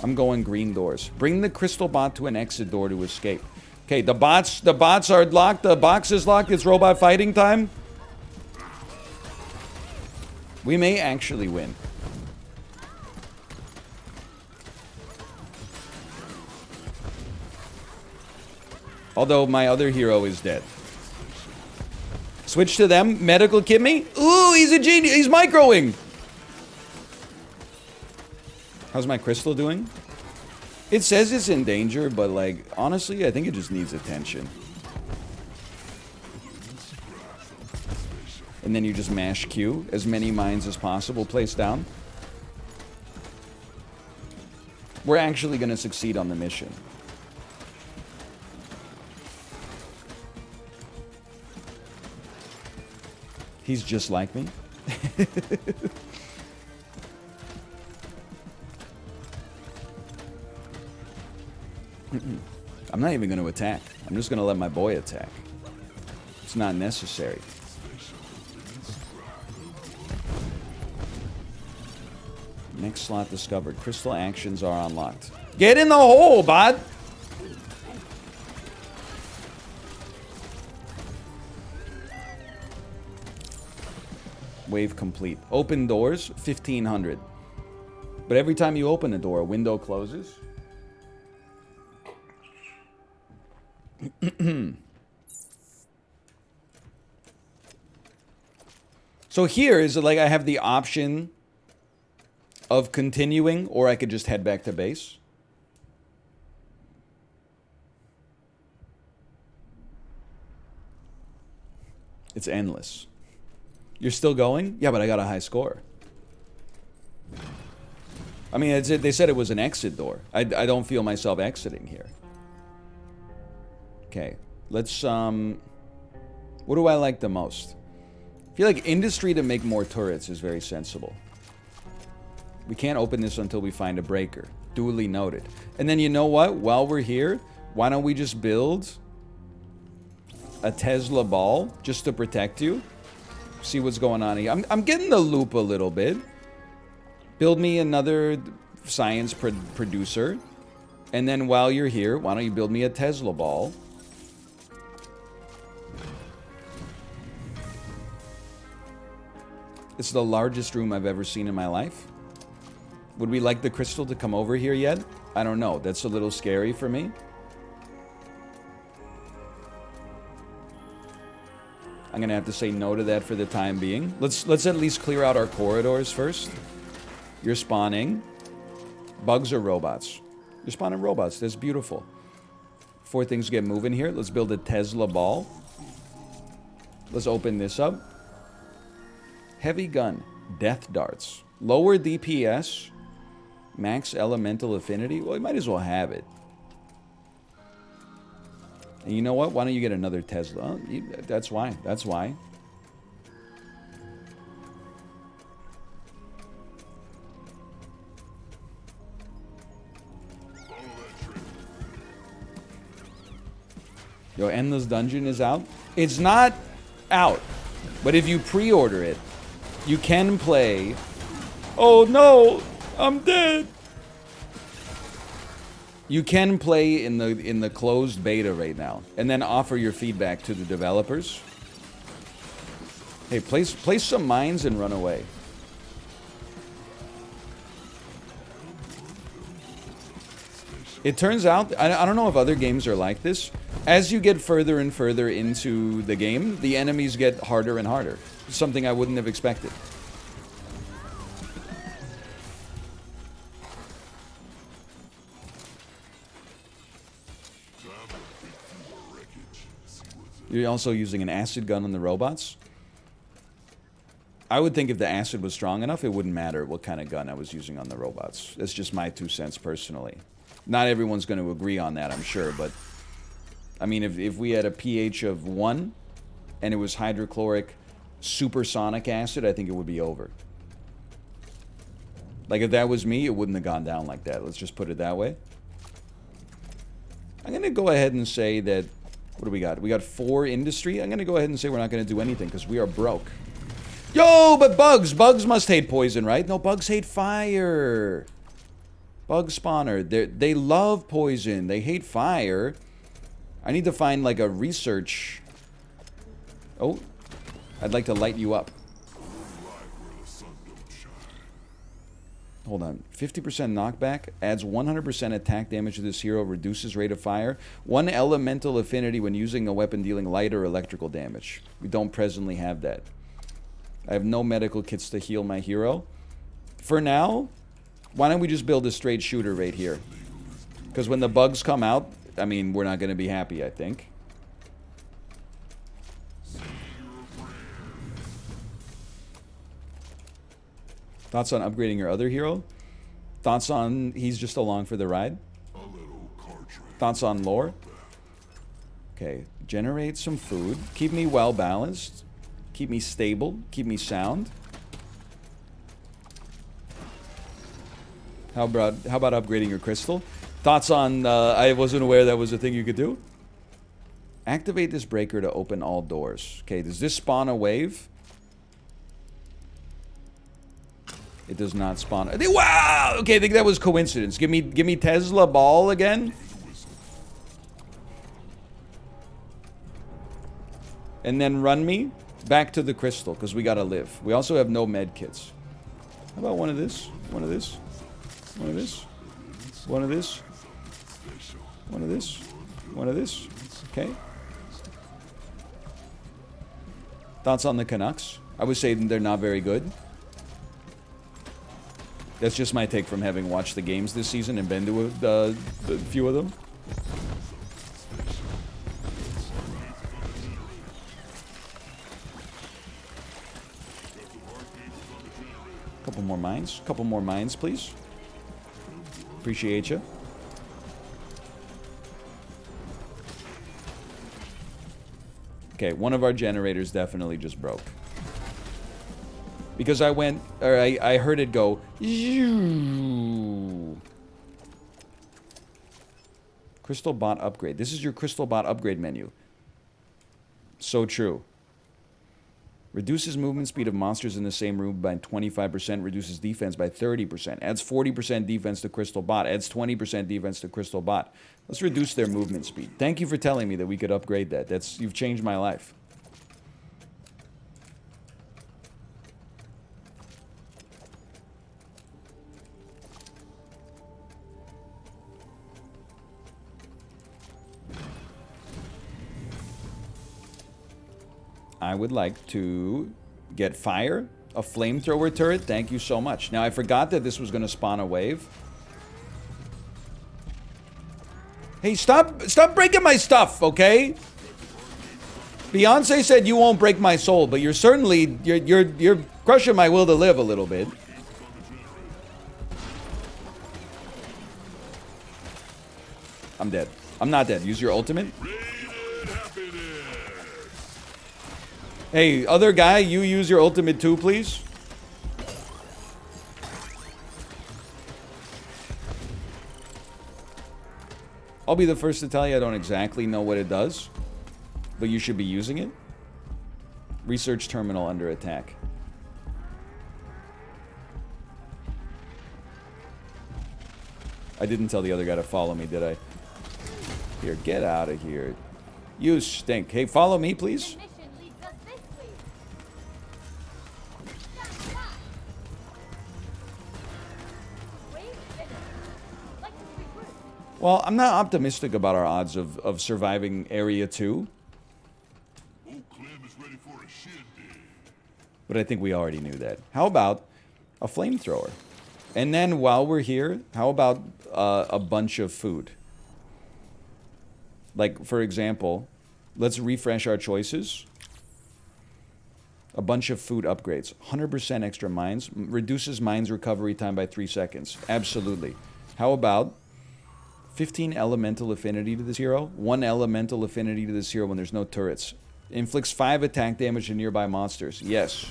I'm going green doors. Bring the crystal bot to an exit door to escape. Okay, the bots are locked. The box is locked. It's robot fighting time. We may actually win. Although my other hero is dead. Switch to them. Medical kit me. Ooh, he's a genius. He's microing. How's my crystal doing? It says it's in danger, but like, honestly, I think it just needs attention. And then you just mash Q, as many mines as possible placed down. We're actually going to succeed on the mission. He's just like me. I'm not even going to attack. I'm just going to let my boy attack. It's not necessary. Next slot discovered. Crystal actions are unlocked. Get in the hole, bud! Wave complete. Open doors, 1,500. But every time you open a door, a window closes. So here is like I have the option of continuing, or I could just head back to base. It's endless. You're still going? Yeah, but I got a high score. I mean, they said it was an exit door. I don't feel myself exiting here. Okay, let's, what do I like the most? I feel like industry to make more turrets is very sensible. We can't open this until we find a breaker. Duly noted. And then you know what? While we're here, why don't we just build a Tesla ball just to protect you? See what's going on here. I'm getting the loop a little bit. Build me another science producer. And then while you're here, why don't you build me a Tesla ball? This is the largest room I've ever seen in my life. Would we like the crystal to come over here yet? I don't know. That's a little scary for me. I'm gonna have to say no to that for the time being. Let's at least clear out our corridors first. You're spawning. Bugs or robots? You're spawning robots. That's beautiful. Before things get moving here, let's build a Tesla ball. Let's open this up. Heavy gun. Death darts. Lower DPS. Max elemental affinity. Well, you might as well have it. And you know what? Why don't you get another Tesla? That's why. That's why. Yo, Endless Dungeon is out. It's not out, but if you pre-order it, you can play. Oh no, I'm dead. You can play in the closed beta right now, and then offer your feedback to the developers. Hey, place some mines and run away. It turns out, I don't know if other games are like this. As you get further and further into the game, the enemies get harder and harder. Something I wouldn't have expected. You're also using an acid gun on the robots? I would think if the acid was strong enough, it wouldn't matter what kind of gun I was using on the robots. That's just my 2 cents personally. Not everyone's going to agree on that, I'm sure, but... I mean, if we had a pH of 1, and it was hydrochloric supersonic acid, I think it would be over. Like, if that was me, it wouldn't have gone down like that. Let's just put it that way. I'm going to go ahead and say that... What do we got? We got 4 industry. I'm going to go ahead and say we're not going to do anything, because we are broke. Yo, but bugs! Bugs must hate poison, right? No, bugs hate fire. Bug spawner. They love poison. They hate fire. I need to find, like, a research... Oh. I'd like to light you up. Hold on. 50% knockback. Adds 100% attack damage to this hero. Reduces rate of fire. 1 elemental affinity when using a weapon dealing light or electrical damage. We don't presently have that. I have no medical kits to heal my hero. For now, why don't we just build a straight shooter right here? Because when the bugs come out, I mean, we're not going to be happy, I think. Thoughts on upgrading your other hero? Thoughts on he's just along for the ride? Thoughts on lore? Okay, generate some food. Keep me well balanced. Keep me stable. Keep me sound. How about upgrading your crystal? Thoughts on, I wasn't aware that was a thing you could do. Activate this breaker to open all doors. Okay, does this spawn a wave? It does not spawn. Wow! Okay, I think that was coincidence. Give me Tesla ball again. And then run me back to the crystal, because we gotta live. We also have no med kits. How about one of this? One of this? One of this? One of this? One of this? One of this? Okay. Thoughts on the Canucks? I would say they're not very good. That's just my take from having watched the games this season and been to a few of them. Couple more mines. Couple more mines, please. Appreciate you. Okay, one of our generators definitely just broke. Because I went, or I heard it go, Crystal Bot upgrade. This is your Crystal Bot upgrade menu. So true. Reduces movement speed of monsters in the same room by 25%. Reduces defense by 30%. Adds 40% defense to Crystal Bot. Adds 20% defense to Crystal Bot. Let's reduce their movement speed. Thank you for telling me that we could upgrade that. You've changed my life. I would like to get fire, a flamethrower turret. Thank you so much. Now, I forgot that this was going to spawn a wave. Hey, stop breaking my stuff, okay? Beyonce said you won't break my soul, but you're certainly, you're crushing my will to live a little bit. I'm dead. I'm not dead. Use your ultimate. Hey, other guy, you use your ultimate too, please. I'll be the first to tell you I don't exactly know what it does. but you should be using it. Research terminal under attack. I didn't tell the other guy to follow me, did I? Here, get out of here. You stink. Hey, follow me, please. The mission leads us this way. Stand back. Wave finished. Like to regroup. Well, I'm not optimistic about our odds of surviving Area 2, Old Clem is ready for a shindig. but I think we already knew that. How about a flamethrower? And then while we're here, how about a bunch of food? Like, for example, let's refresh our choices. A bunch of food upgrades. 100% extra mines. Reduces mines recovery time by 3 seconds. Absolutely. How about 15 elemental affinity to this hero? 1 elemental affinity to this hero when there's no turrets. Inflicts 5 attack damage to nearby monsters. Yes.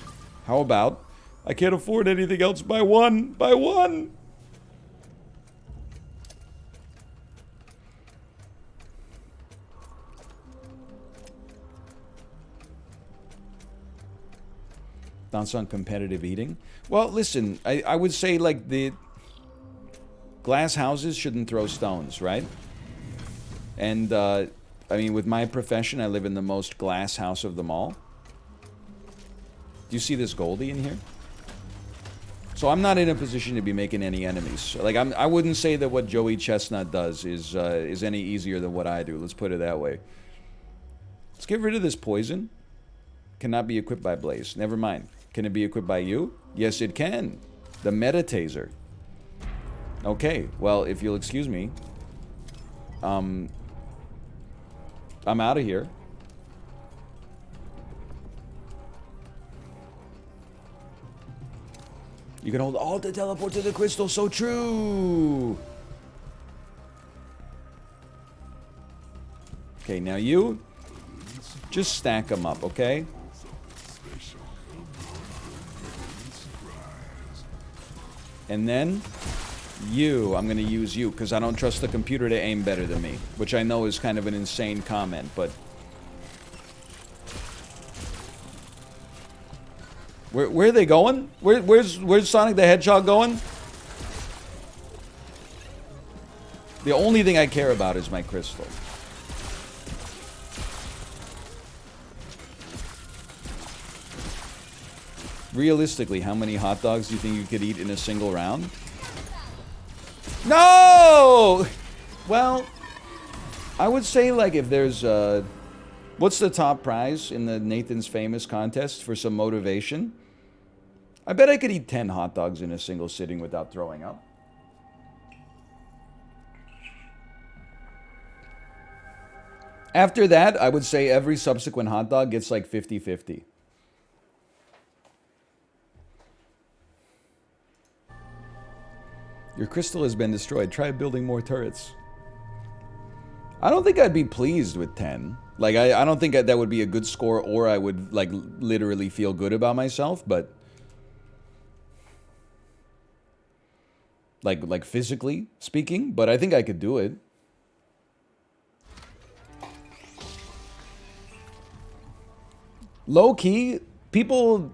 How about... I can't afford anything else. Buy 1! Buy 1! Thoughts on competitive eating? Well, listen, I would say, like, the glass houses shouldn't throw stones, right? And, I mean, with my profession, I live in the most glass house of them all. Do you see this Goldie in here? So I'm not in a position to be making any enemies. Like, I wouldn't say that what Joey Chestnut does is any easier than what I do. Let's put it that way. Let's get rid of this poison. Cannot be equipped by Blaze. Never mind. Can it be equipped by you? Yes, it can. The Meditaser. Okay, well, if you'll excuse me, I'm out of here. You can hold alt to teleport to the crystal. So true. Okay, now you just stack them up, okay? And then you, I'm going to use you because I don't trust the computer to aim better than me, which I know is kind of an insane comment, but where are they going? Where's Sonic the Hedgehog going? The only thing I care about is my crystal. Realistically, how many hot dogs do you think you could eat in a single round? No! Well, I would say, like, if there's what's the top prize in the Nathan's Famous contest for some motivation? I bet I could eat 10 hot dogs in a single sitting without throwing up. After that, I would say every subsequent hot dog gets like 50-50. Your crystal has been destroyed. Try building more turrets. I don't think I'd be pleased with 10. Like, I don't think that would be a good score, or I would, like, literally feel good about myself, but... Like physically speaking, but I think I could do it. Low-key, people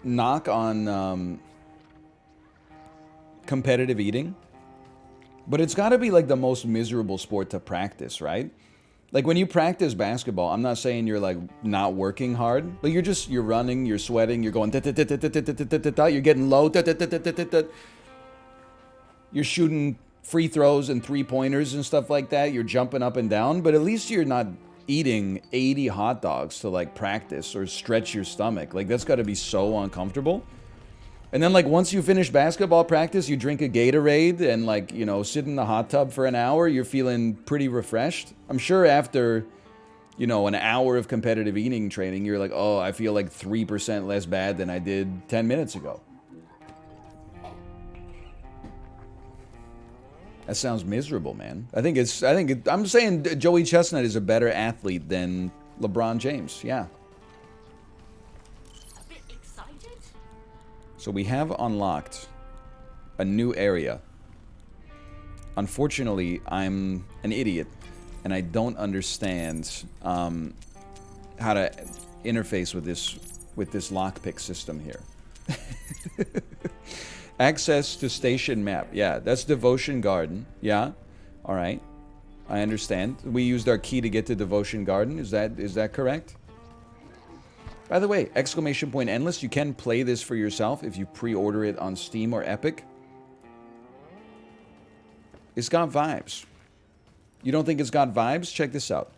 knock on competitive eating, but it's got to be like the most miserable sport to practice, right? Like when you practice basketball, I'm not saying you're like not working hard, but you're running, you're sweating, you're going, you're getting low, you're shooting free throws and three-pointers and stuff like that, you're jumping up and down, but at least you're not eating 80 hot dogs to like practice or stretch your stomach. Like that's got to be so uncomfortable. And then like once you finish basketball practice, you drink a Gatorade and like, you know, sit in the hot tub for an hour, you're feeling pretty refreshed. I'm sure after, you know, an hour of competitive eating training, you're like, oh, I feel like 3% less bad than I did 10 minutes ago. That sounds miserable, man. I'm saying Joey Chestnut is a better athlete than LeBron James. Yeah. A bit excited? So we have unlocked a new area. Unfortunately, I'm an idiot and I don't understand how to interface with this lockpick system here. Access to station map. Yeah, that's Devotion Garden. Yeah. All right. I understand. We used our key to get to Devotion Garden. Is that correct? By the way, exclamation point endless, you can play this for yourself if you pre-order it on Steam or Epic. It's got vibes. You don't think it's got vibes? Check this out.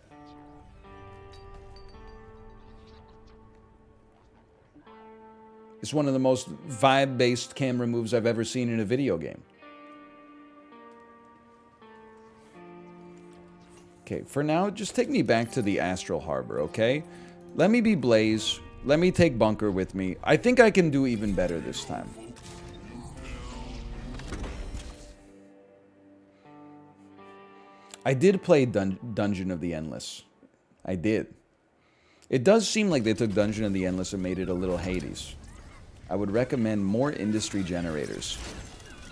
It's one of the most vibe-based camera moves I've ever seen in a video game. Okay, for now, just take me back to the Astral Harbor, okay? Let me be Blaze. Let me take Bunker with me. I think I can do even better this time. I did play Dungeon of the Endless. I did. It does seem like they took Dungeon of the Endless and made it a little Hades. I would recommend more industry generators.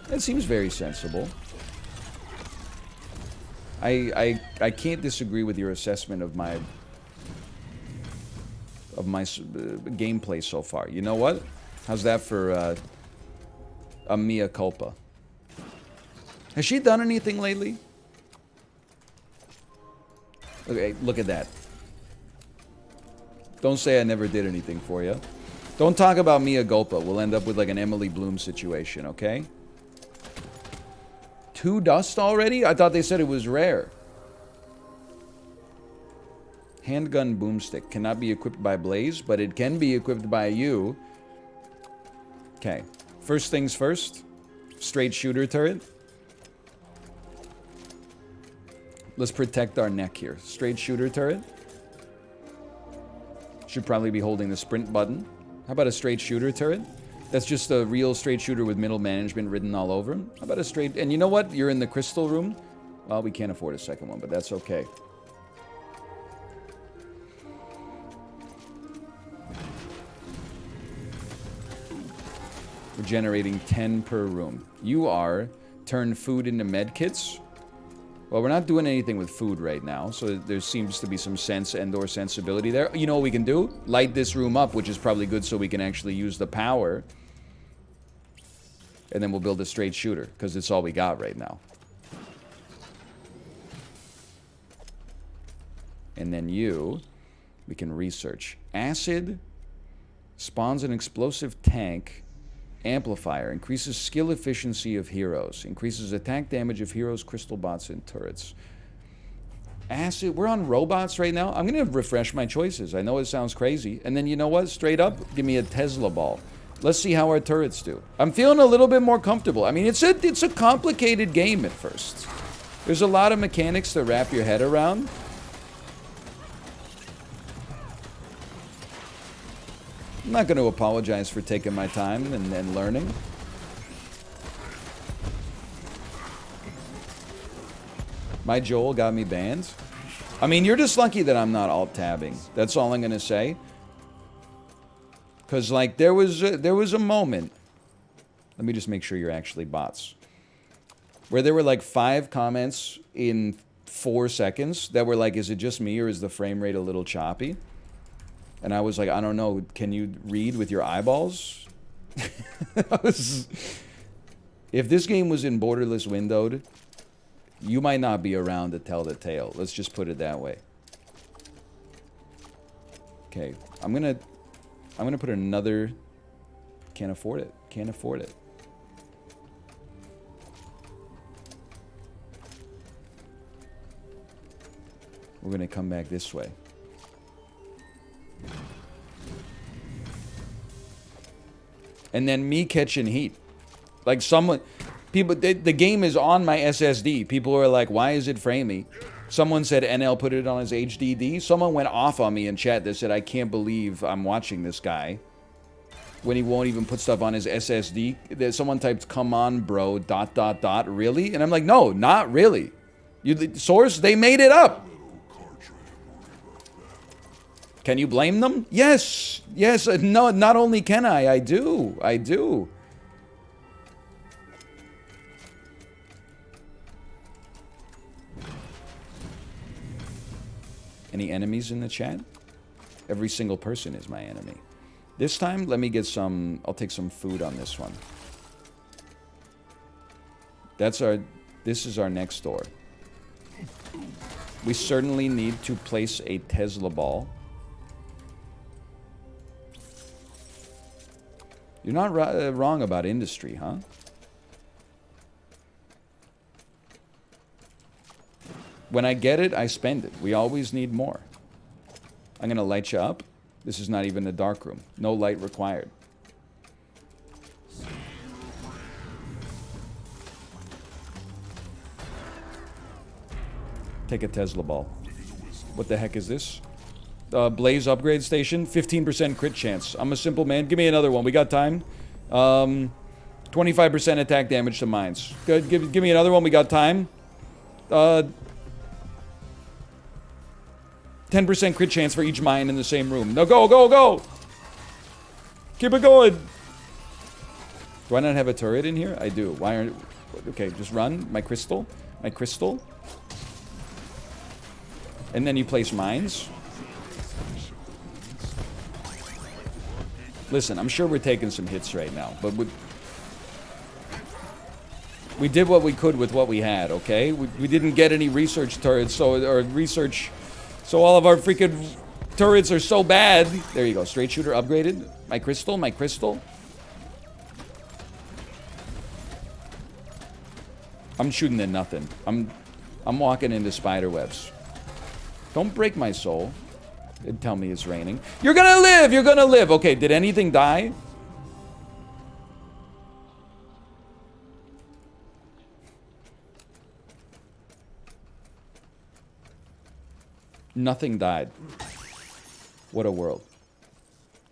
That seems very sensible. I can't disagree with your assessment of my gameplay so far. You know what? How's that for a mea culpa? Has she done anything lately? Okay, look at that. Don't say I never did anything for you. Don't talk about Mia Gulpa. We'll end up with like an Emily Bloom situation, okay? 2 dust already? I thought they said it was rare. Handgun boomstick cannot be equipped by Blaze, but it can be equipped by you. Okay. First things first. Straight shooter turret. Let's protect our neck here. Straight shooter turret. Should probably be holding the sprint button. How about a straight shooter turret? That's just a real straight shooter with middle management written all over him. How about a straight... And you know what? You're in the crystal room. Well, we can't afford a second one, but that's okay. We're generating 10 per room. You are turn food into med kits. Well, we're not doing anything with food right now, so there seems to be some sense and/or sensibility there. You know what we can do? Light this room up, which is probably good so we can actually use the power. And then we'll build a straight shooter, because it's all we got right now. And then we can research. Acid spawns an explosive tank amplifier, increases skill efficiency of heroes, increases attack damage of heroes, crystal bots, and turrets. Acid, we're on robots right now. I'm going to refresh my choices. I know it sounds crazy. And then you know what? Straight up, give me a Tesla ball. Let's see how our turrets do. I'm feeling a little bit more comfortable. I mean, it's a complicated game at first. There's a lot of mechanics to wrap your head around. I'm not going to apologize for taking my time and learning. My Joel got me banned. I mean, you're just lucky that I'm not alt-tabbing. That's all I'm going to say. Because, like, there was a moment. Let me just make sure you're actually bots. Where there were, like, 5 comments in 4 seconds that were like, is it just me or is the frame rate a little choppy? And I was like, I don't know, can you read with your eyeballs? If this game was in borderless windowed, you might not be around to tell the tale. Let's just put it that way. Okay, I'm gonna put another... Can't afford it. Can't afford it. We're gonna come back this way. And then me catching heat. Like someone... People... the game is on my SSD. People are like, why is it framey? Someone said NL put it on his HDD. Someone went off on me in chat that said, I can't believe I'm watching this guy. When he won't even put stuff on his SSD. Someone typed, come on, bro, ... Really? And I'm like, no, not really. Source, they made it up. Can you blame them? Yes. Yes. No, not only can I do. I do. Any enemies in the chat? Every single person is my enemy. This time, let me get some... I'll take some food on this one. That's our... This is our next door. We certainly need to place a Tesla ball. You're not wrong about industry, huh? When I get it, I spend it. We always need more. I'm going to light you up. This is not even a dark room. No light required. Take a Tesla ball. What the heck is this? Blaze upgrade station. 15% crit chance. I'm a simple man. Give me another one. We got time. 25% attack damage to mines. Good. Give me another one. We got time. 10% crit chance for each mine in the same room. No, go, go, go! Keep it going! Do I not have a turret in here? I do. Why aren't... Okay, just run. My crystal. My crystal. And then you place mines. Listen, I'm sure we're taking some hits right now, but we did what we could with what we had, okay? We didn't get any research turrets, so all of our freaking turrets are so bad. There you go, straight shooter upgraded. My crystal, my crystal. I'm shooting at nothing. I'm walking into spider webs. Don't break my soul. It'd tell me it's raining. You're gonna live! You're gonna live! Okay, did anything die? Nothing died. What a world.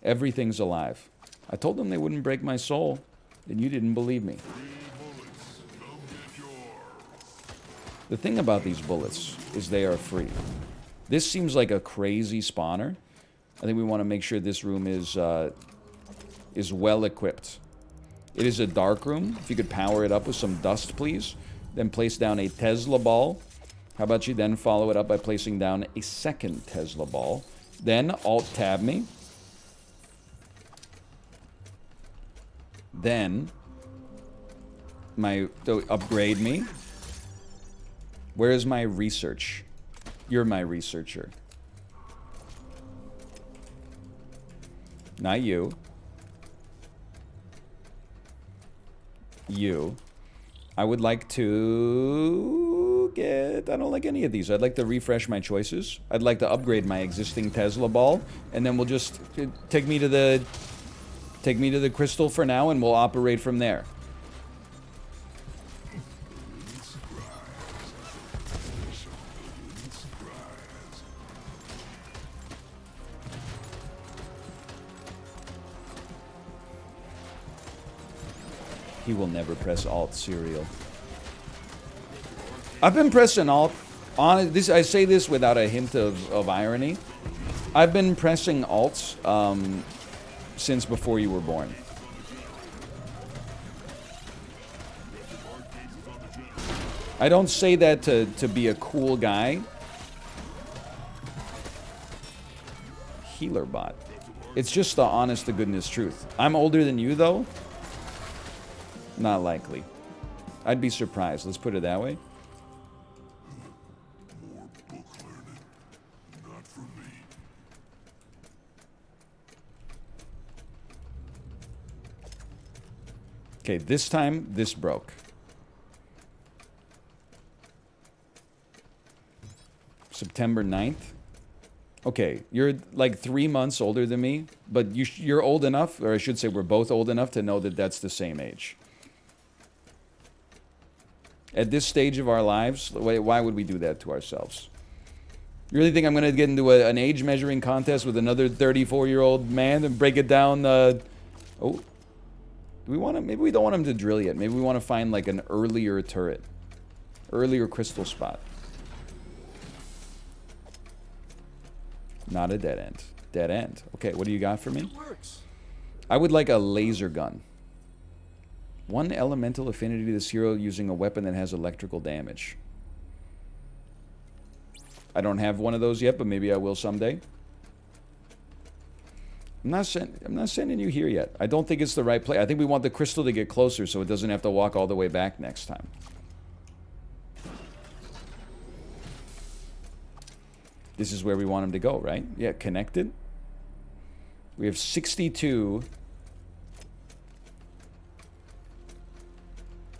Everything's alive. I told them they wouldn't break my soul, and you didn't believe me. The thing about these bullets is they are free. This seems like a crazy spawner. I think we want to make sure this room is well equipped. It is a dark room. If you could power it up with some dust, please. Then place down a Tesla ball. How about you then follow it up by placing down a second Tesla ball. Then Alt-Tab me. Then upgrade me. Where is my research? You're my researcher. Not you. You. I would like to get... I don't like any of these. I'd like to refresh my choices. I'd like to upgrade my existing Tesla ball. And then we'll just... Take me to the crystal for now, and we'll operate from there. He will never press Alt, cereal. I've been pressing Alt. I say this without a hint of irony. I've been pressing Alt since before you were born. I don't say that to be a cool guy. Healer bot. It's just the honest to goodness truth. I'm older than you, though. Not likely. I'd be surprised. Let's put it that way. More book learning. Not for me. Okay, this time, this broke. September 9th. Okay, you're like 3 months older than me, but you're old enough, or I should say we're both old enough to know that that's the same age. At this stage of our lives, why would we do that to ourselves? You really think I'm going to get into an age measuring contest with another 34-year-old man and break it down? Oh, do we want to? Maybe we don't want him to drill yet. Maybe we want to find like an earlier turret, earlier crystal spot. Not a dead end. Dead end. Okay, what do you got for me? I would like a laser gun. 1 elemental affinity to this hero using a weapon that has electrical damage. I don't have one of those yet, but maybe I will someday. I'm not sending you here yet. I don't think it's the right play. I think we want the crystal to get closer so it doesn't have to walk all the way back next time. This is where we want him to go, right? Yeah, connected. We have 62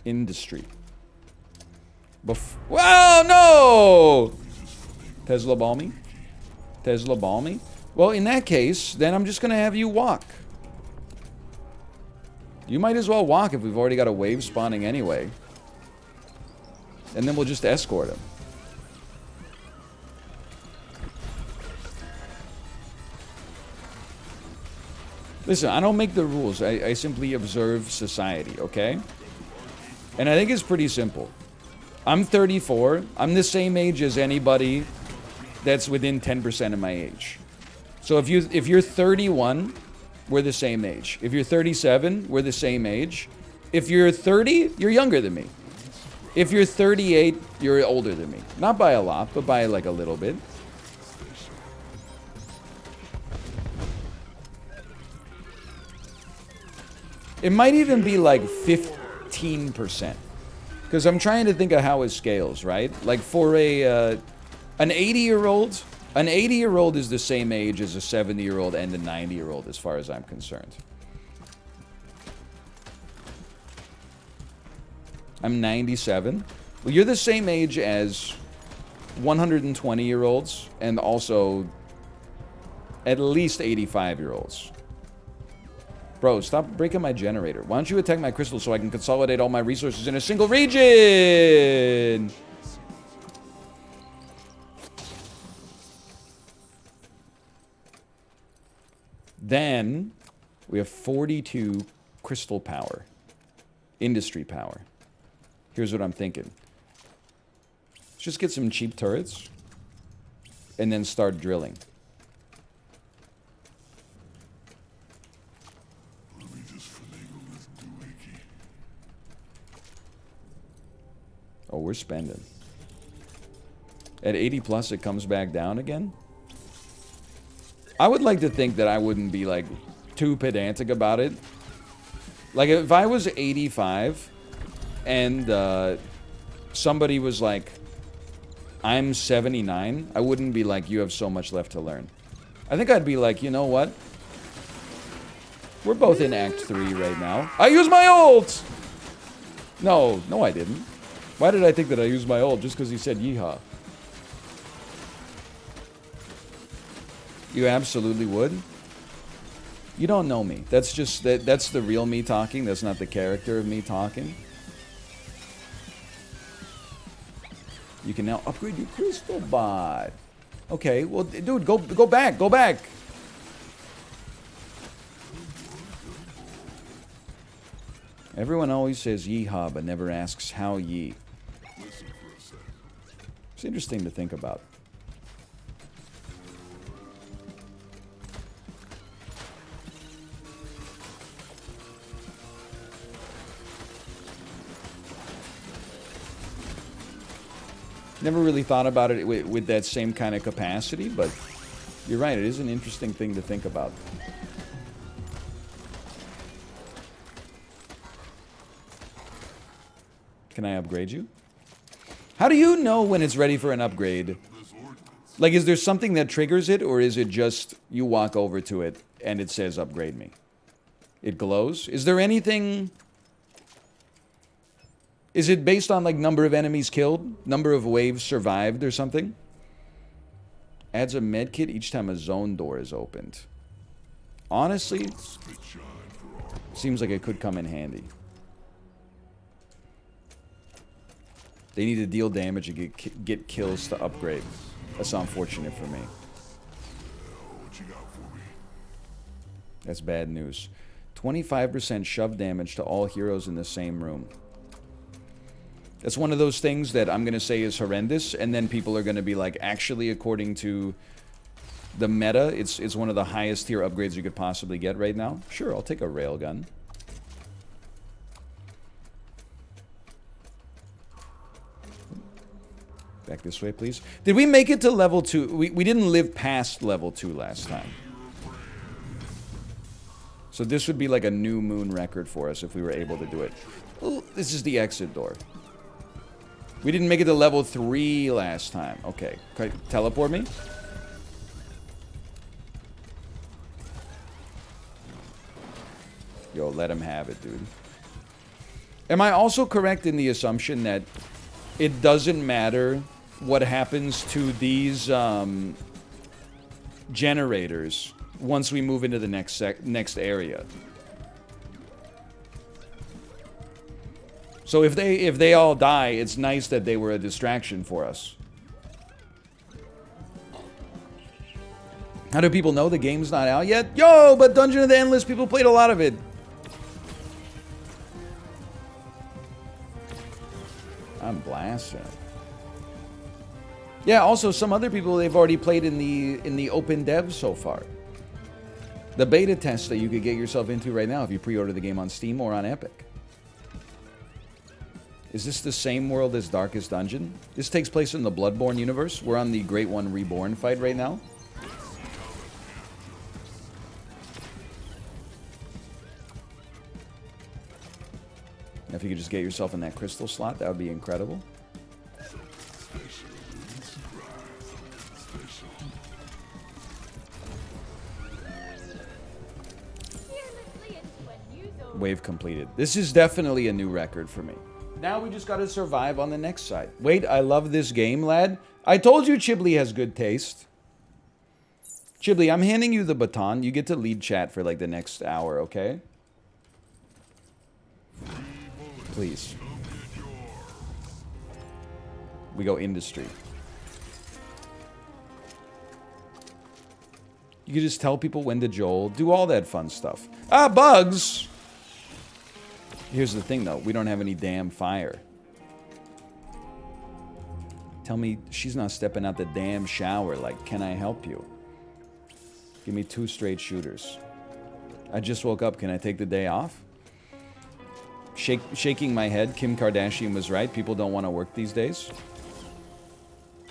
industry. Well, no! Tesla ball me? Tesla ball me? Well, in that case, then I'm just going to have you walk. You might as well walk if we've already got a wave spawning anyway. And then we'll just escort him. Listen, I don't make the rules. I simply observe society, okay? And I think it's pretty simple. I'm 34. I'm the same age as anybody that's within 10% of my age. So if you're 31, we're the same age. If you're 37, we're the same age. If you're 30, you're younger than me. If you're 38, you're older than me. Not by a lot, but by like a little bit. It might even be like 15%. Because I'm trying to think of how it scales, right? Like for an 80-year-old, an 80-year-old is the same age as a 70-year-old and a 90-year-old as far as I'm concerned. I'm 97. Well, you're the same age as 120-year-olds and also at least 85-year-olds. Bro, stop breaking my generator. Why don't you attack my crystal so I can consolidate all my resources in a single region? Then we have 42 crystal power. Industry power. Here's what I'm thinking. Let's just get some cheap turrets and then start drilling. Oh, we're spending. At 80 plus, it comes back down again. I would like to think that I wouldn't be, like, too pedantic about it. Like, if I was 85 and somebody was like, I'm 79, I wouldn't be like, you have so much left to learn. I think I'd be like, you know what? We're both in Act 3 right now. I used my ult! No, I didn't. Why did I think that I used my ult? Just because he said yeehaw. You absolutely would? You don't know me. That's just, that's the real me talking. That's not the character of me talking. You can now upgrade your crystal bot. Okay, well, dude, go back, go back. Everyone always says yeehaw, but never asks how ye. It's interesting to think about. Never really thought about it with that same kind of capacity, but you're right, it is an interesting thing to think about. Can I upgrade you? How do you know when it's ready for an upgrade? Like, is there something that triggers it, or is it just you walk over to it and it says upgrade me? It glows? Is there anything... Is it based on, like, number of enemies killed? Number of waves survived or something? Adds a medkit each time a zone door is opened. Honestly, seems like it could come in handy. They need to deal damage and get kills to upgrade. That's unfortunate for me. That's bad news. 25% shove damage to all heroes in the same room. That's one of those things that I'm going to say is horrendous, and then people are going to be like, actually, according to the meta, it's one of the highest tier upgrades you could possibly get right now. Sure, I'll take a railgun. Back this way, please. Did we make it to level 2? We didn't live past level 2 last time. So this would be like a new moon record for us if we were able to do it. Ooh, this is the exit door. We didn't make it to level 3 last time. Okay. Teleport me? Yo, let him have it, dude. Am I also correct in the assumption that it doesn't matter what happens to these generators once we move into the next area? So if they all die, it's nice that they were a distraction for us. How do people know the game's not out yet? Yo, but Dungeon of the Endless, people played a lot of it. I'm blasting. Yeah, also some other people, they've already played in the open dev so far. The beta test that you could get yourself into right now if you pre-order the game on Steam or on Epic. Is this the same world as Darkest Dungeon? This takes place in the Bloodborne universe. We're on the Great One Reborn fight right now. If you could just get yourself in that crystal slot, that would be incredible. Fearlessly into a new zone. Wave completed. This is definitely a new record for me. Now we just gotta survive on the next side. Wait, I love this game, lad. I told you Chibli has good taste. Chibli, I'm handing you the baton. You get to lead chat for like the next hour, okay? Please. We go industry. You can just tell people when to Joel. Do all that fun stuff. Ah, bugs! Here's the thing, though. We don't have any damn fire. Tell me she's not stepping out the damn shower. Like, can I help you? Give me 2 straight shooters. I just woke up. Can I take the day off? Shaking my head. Kim Kardashian was right. People don't want to work these days.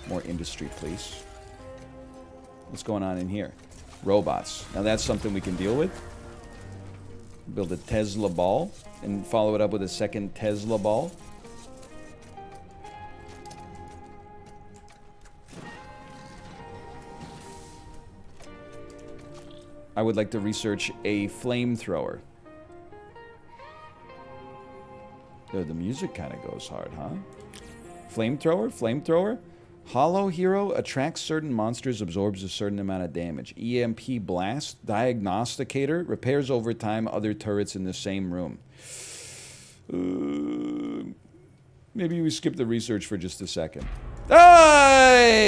More industry, please. What's going on in here? Robots. Now that's something we can deal with. Build a Tesla ball and follow it up with a second Tesla ball. I would like to research a flamethrower. The music kind of goes hard, huh? Flamethrower? Flamethrower? Hollow Hero attracts certain monsters, absorbs a certain amount of damage. EMP Blast, Diagnosticator, repairs over time other turrets in the same room. Maybe we skip the research for just a second. Hey!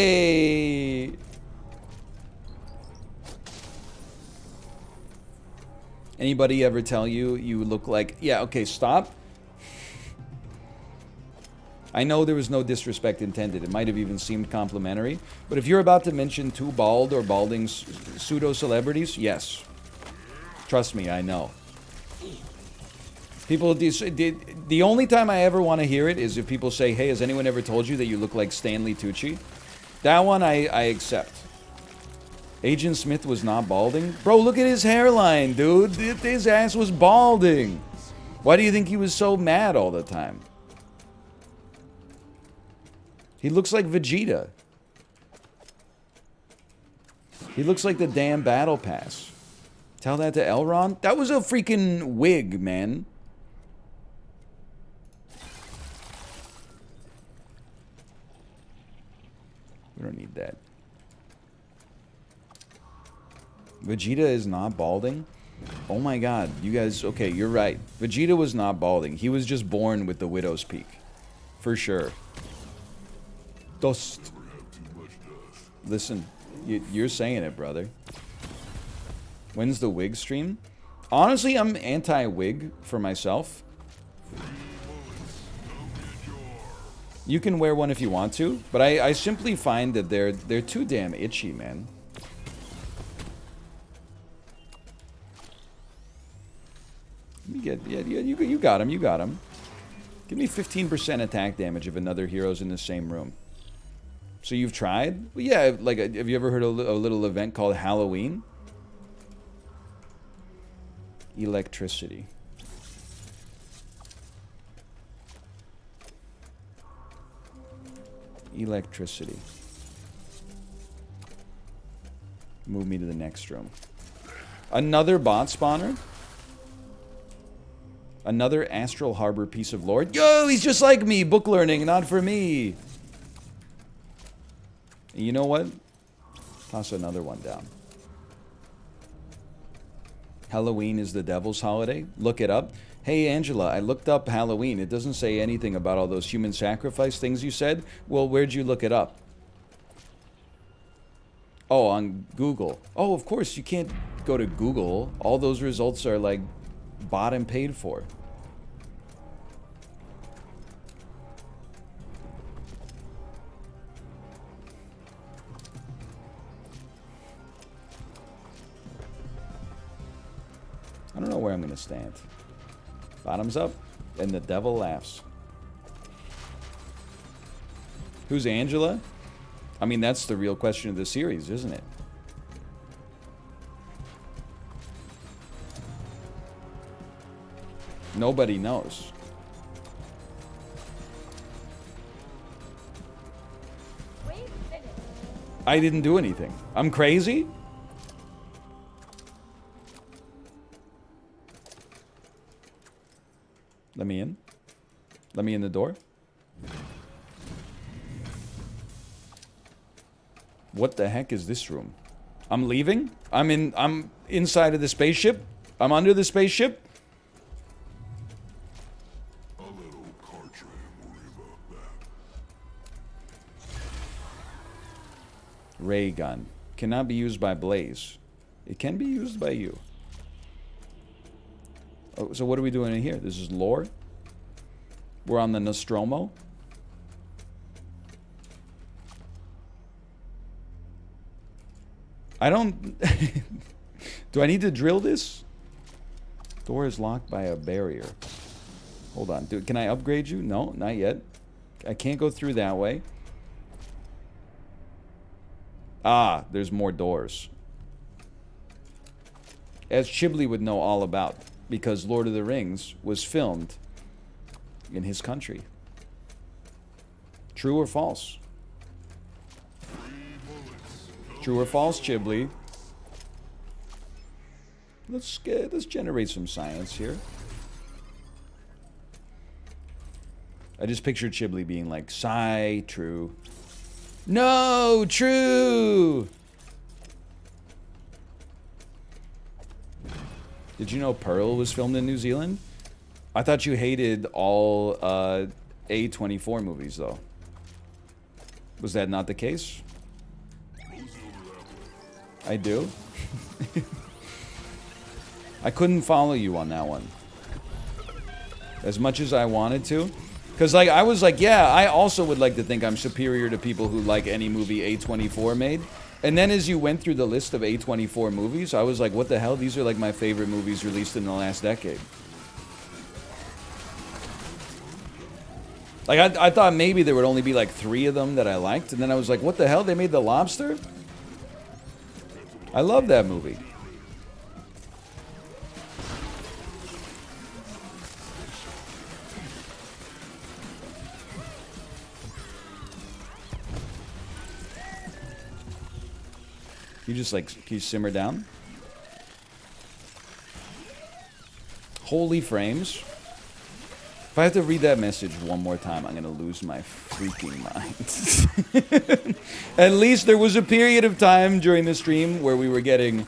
Anybody ever tell you you look like... Yeah, okay, stop. I know there was no disrespect intended. It might have even seemed complimentary. But if you're about to mention 2 bald or balding pseudo-celebrities, yes. Trust me, I know. People... The only time I ever want to hear it is if people say, hey, has anyone ever told you that you look like Stanley Tucci? That one I accept. Agent Smith was not balding? Bro, look at his hairline, dude. His ass was balding. Why do you think he was so mad all the time? He looks like Vegeta. He looks like the damn Battle Pass. Tell that to Elrond? That was a freaking wig, man. We don't need that. Vegeta is not balding? Oh my god, you guys... Okay, you're right. Vegeta was not balding. He was just born with the Widow's Peak. For sure. Dust. Listen, you're saying it, brother. When's the wig stream? Honestly, I'm anti-wig for myself. You can wear one if you want to, but I simply find that they're too damn itchy, man. Let me get... Yeah, you got him, you got him. Give me 15% attack damage if another hero's in the same room. So you've tried? Well, yeah, like, have you ever heard of a little event called Halloween? Electricity. Electricity. Move me to the next room. Another bot spawner? Another Astral Harbor piece of lore? Yo, he's just like me! Book learning, not for me! And you know what? Toss another one down. Halloween is the devil's holiday? Look it up. Hey, Angela, I looked up Halloween. It doesn't say anything about all those human sacrifice things you said. Well, where'd you look it up? Oh, on Google. Oh, of course, you can't go to Google. All those results are, like, bought and paid for. I don't know where I'm going to stand. Bottoms up, and the devil laughs. Who's Angela? I mean, that's the real question of the series, isn't it? Nobody knows. We've finished. I didn't do anything. I'm crazy? Let me in. Let me in the door. What the heck is this room? I'm leaving? I'm inside of the spaceship? I'm under the spaceship? A little car tram, worry about that. Ray gun. Cannot be used by Blaze. It can be used by you. Oh, so what are we doing in here? This is lore? We're on the Nostromo? I don't... Do I need to drill this? Door is locked by a barrier. Hold on. Can I upgrade you? No, not yet. I can't go through that way. Ah, there's more doors. As Chibley would know all about, because Lord of the Rings was filmed in his country. True or false? True or false, Chibley? Let's generate some science here. I just pictured Chibley being like, "Sigh, true." No, true. Did you know Pearl was filmed in New Zealand? I thought you hated all A24 movies, though. Was that not the case? I do. I couldn't follow you on that one. As much as I wanted to. Because, like, I was like, yeah, I also would like to think I'm superior to people who like any movie A24 made. And then as you went through the list of A24 movies, I was like, what the hell? These are like my favorite movies released in the last decade. Like, I thought maybe there would only be like 3 of them that I liked. And then I was like, what the hell? They made The Lobster? I love that movie. You just like, can you simmer down? Holy frames. If I have to read that message one more time, I'm gonna lose my freaking mind. At least there was a period of time during the stream where we were getting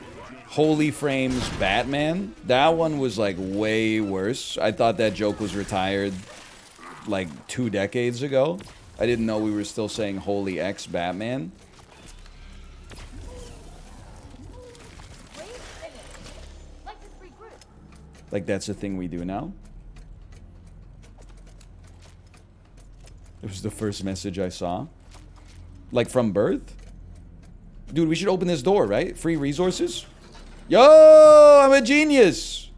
Holy Frames Batman. That one was like way worse. I thought that joke was retired like 2 decades ago. I didn't know we were still saying Holy X Batman. Like, that's a thing we do now? It was the first message I saw. Like, from birth? Dude, we should open this door, right? Free resources? Yo, I'm a genius!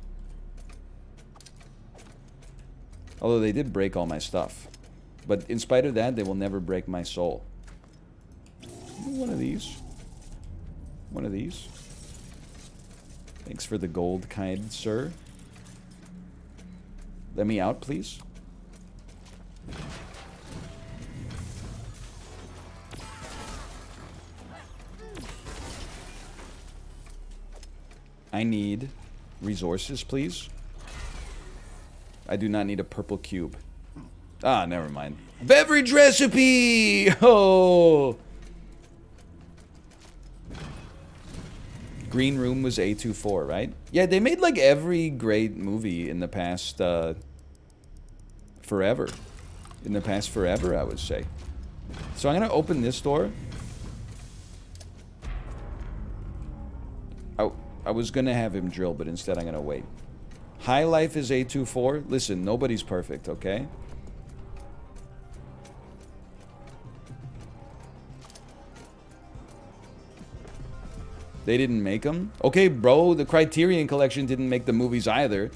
Although they did break all my stuff. But in spite of that, they will never break my soul. One of these. One of these. Thanks for the gold, kind sir. Let me out, please. I need resources, please. I do not need a purple cube. Ah, never mind. Beverage recipe! Oh! Green Room was A24, right? Yeah, they made like every great movie in the past, forever. In the past forever, I would say. So I'm gonna open this door. I was gonna have him drill, but instead I'm gonna wait. High Life is A24. Listen, nobody's perfect, okay? They didn't make them? Okay, bro, the Criterion Collection didn't make the movies either.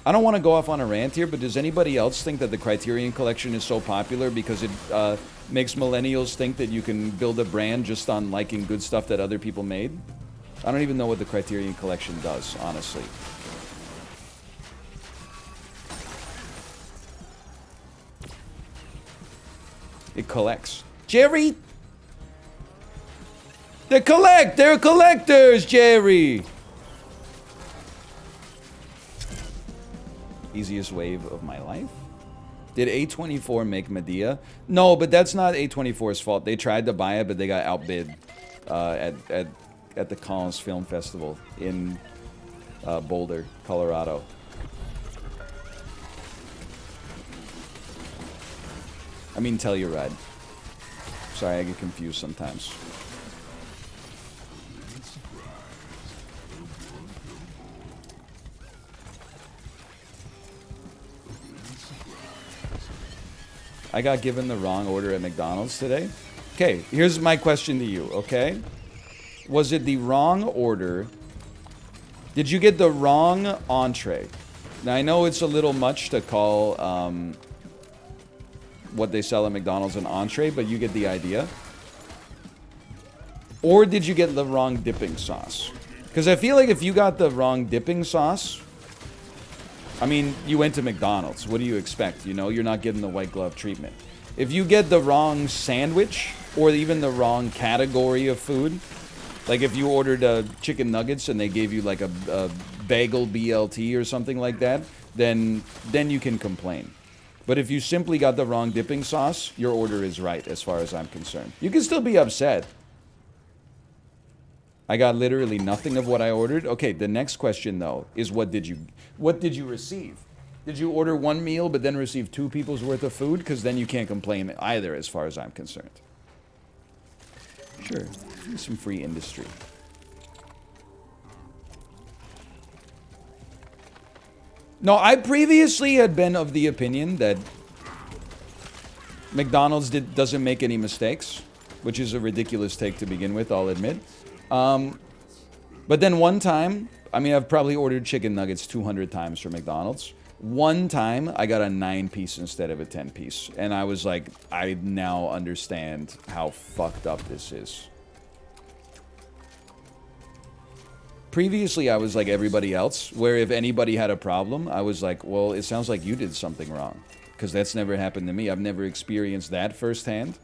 I don't want to go off on a rant here, but does anybody else think that the Criterion Collection is so popular because it makes millennials think that you can build a brand just on liking good stuff that other people made? I don't even know what the Criterion Collection does, honestly. It collects. Jerry! They're collectors, Jerry! Easiest wave of my life? Did A24 make Medea? No, but that's not A24's fault. They tried to buy it, but they got outbid at the Collins Film Festival in Boulder, Colorado. I mean, Telluride. Sorry, I get confused sometimes. I got given the wrong order at McDonald's today. Okay, here's my question to you, okay? Was it the wrong order? Did you get the wrong entree? Now, I know it's a little much to call what they sell at McDonald's an entree, but you get the idea. Or did you get the wrong dipping sauce? Because I feel like if you got the wrong dipping sauce, I mean, you went to McDonald's. What do you expect? You know, you're not getting the white glove treatment. If you get the wrong sandwich, or even the wrong category of food, like if you ordered chicken nuggets and they gave you like a bagel BLT or something like that, then you can complain. But if you simply got the wrong dipping sauce, your order is right as far as I'm concerned. You can still be upset. I got literally nothing of what I ordered. Okay, the next question though is what did you receive? Did you order one meal but then receive 2 people's worth of food? Because then you can't complain either as far as I'm concerned. Sure, some free industry. No, I previously had been of the opinion that McDonald's doesn't make any mistakes, which is a ridiculous take to begin with, I'll admit. But then one time, I mean, I've probably ordered chicken nuggets 200 times from McDonald's. One time, I got a 9-piece instead of a 10-piece. And I was like, I now understand how fucked up this is. Previously, I was like everybody else, where if anybody had a problem, I was like, well, it sounds like you did something wrong. Because that's never happened to me. I've never experienced that firsthand.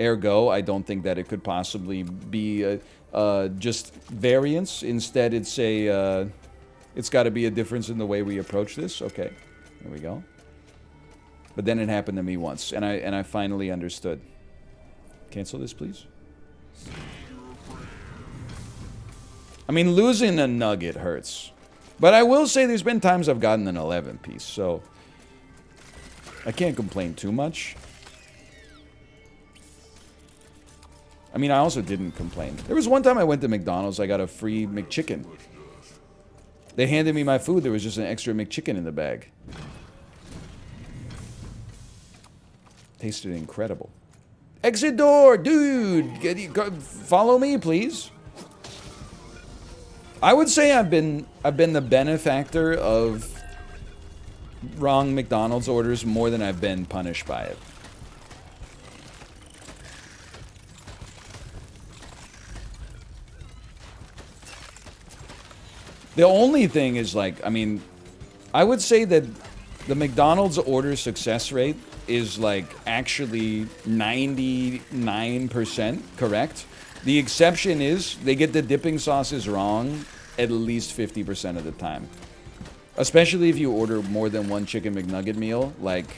Ergo, I don't think that it could possibly be just variance. Instead, it's it's got to be a difference in the way we approach this. Okay, there we go. But then it happened to me once, and I finally understood. Cancel this, please. I mean, losing a nugget hurts. But I will say there's been times I've gotten an 11-piece, so I can't complain too much. I mean, I also didn't complain. There was one time I went to McDonald's, I got a free McChicken. They handed me my food, there was just an extra McChicken in the bag. Tasted incredible. Exit door, dude! Follow me, please. I would say I've been the benefactor of wrong McDonald's orders more than I've been punished by it. The only thing is, like, I mean, I would say that the McDonald's order success rate is, like, actually 99% correct. The exception is they get the dipping sauces wrong at least 50% of the time. Especially if you order more than one chicken McNugget meal. Like,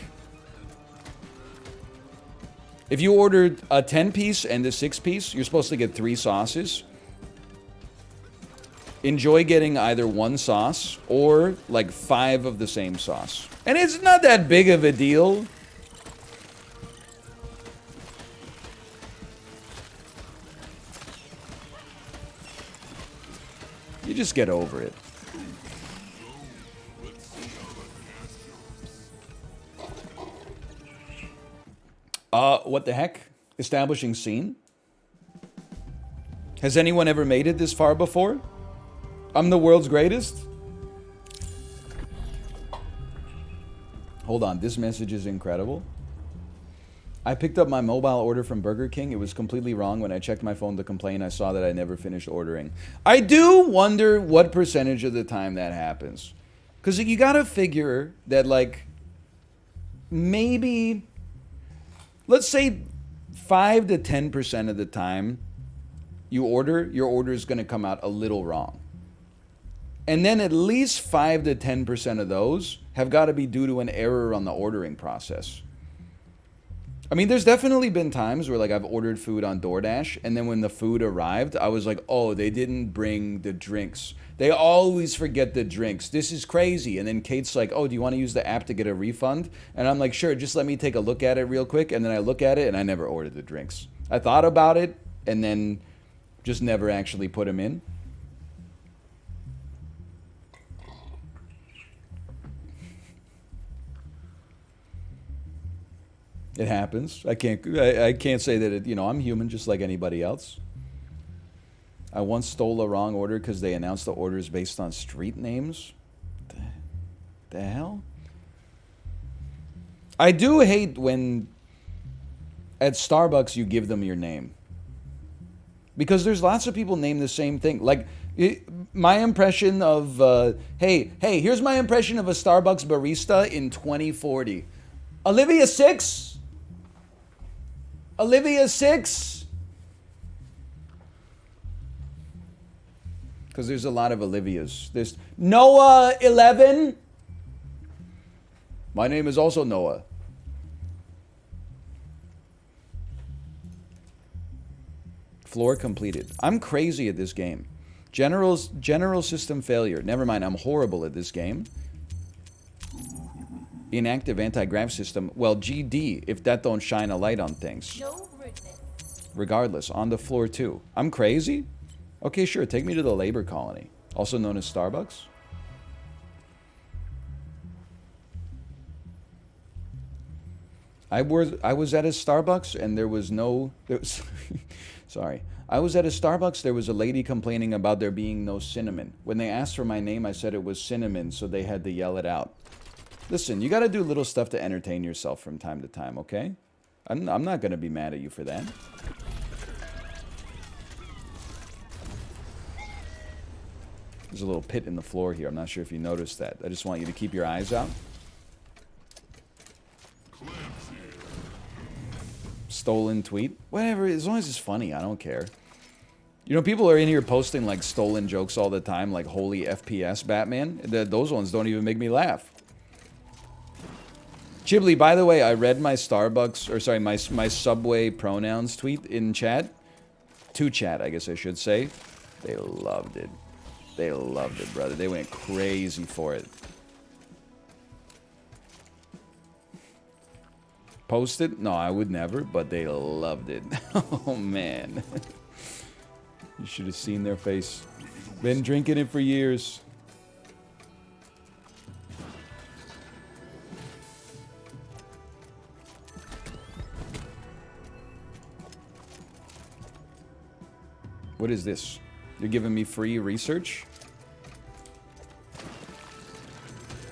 if you ordered a 10-piece and a 6-piece, you're supposed to get 3 sauces. Enjoy getting either one sauce or like 5 of the same sauce. And it's not that big of a deal. You just get over it. What the heck? Establishing scene? Has anyone ever made it this far before? I'm the world's greatest? Hold on, this message is incredible. I picked up my mobile order from Burger King. It was completely wrong. When I checked my phone to complain, I saw that I never finished ordering. I do wonder what percentage of the time that happens. Because you gotta figure that, like, maybe, let's say 5 to 10% of the time you order, your order is gonna come out a little wrong. And then at least 5 to 10% of those have got to be due to an error on the ordering process. I mean, there's definitely been times where, like, I've ordered food on DoorDash, and then when the food arrived, I was like, oh, they didn't bring the drinks. They always forget the drinks. This is crazy. And then Kate's like, oh, do you want to use the app to get a refund? And I'm like, sure, just let me take a look at it real quick. And then I look at it, and I never ordered the drinks. I thought about it, and then just never actually put them in. It happens. I can't say that it, you know, I'm human just like anybody else. I once stole a wrong order because they announced the orders based on street names. The hell? I do hate when at Starbucks you give them your name. Because there's lots of people named the same thing. Like, my impression of, hey, here's my impression of a Starbucks barista in 2040. Olivia 6? Olivia 6? Because there's a lot of Olivias. There's Noah 11. My name is also Noah. Floor completed. I'm crazy at this game. General system failure. Never mind, I'm horrible at this game. Inactive anti-grav system. Well, GD, if that don't shine a light on things. No rudeness. Regardless, on the floor too. I'm crazy? Okay, sure, take me to the labor colony. Also known as Starbucks. I was at a Starbucks and there was no... sorry. I was at a Starbucks, there was a lady complaining about there being no cinnamon. When they asked for my name, I said it was cinnamon, so they had to yell it out. Listen, you gotta do little stuff to entertain yourself from time to time, okay? I'm not gonna be mad at you for that. There's a little pit in the floor here. I'm not sure if you noticed that. I just want you to keep your eyes out. Stolen tweet. Whatever, as long as it's funny, I don't care. You know, people are in here posting, like, stolen jokes all the time, like, holy FPS Batman. Those ones don't even make me laugh. Chibli, by the way, I read my Starbucks, or sorry, my Subway pronouns tweet in chat. To chat, I guess I should say. They loved it. They loved it, brother. They went crazy for it. Post it? No, I would never, but they loved it. Oh, man. You should have seen their face. Been drinking it for years. What is this? You're giving me free research?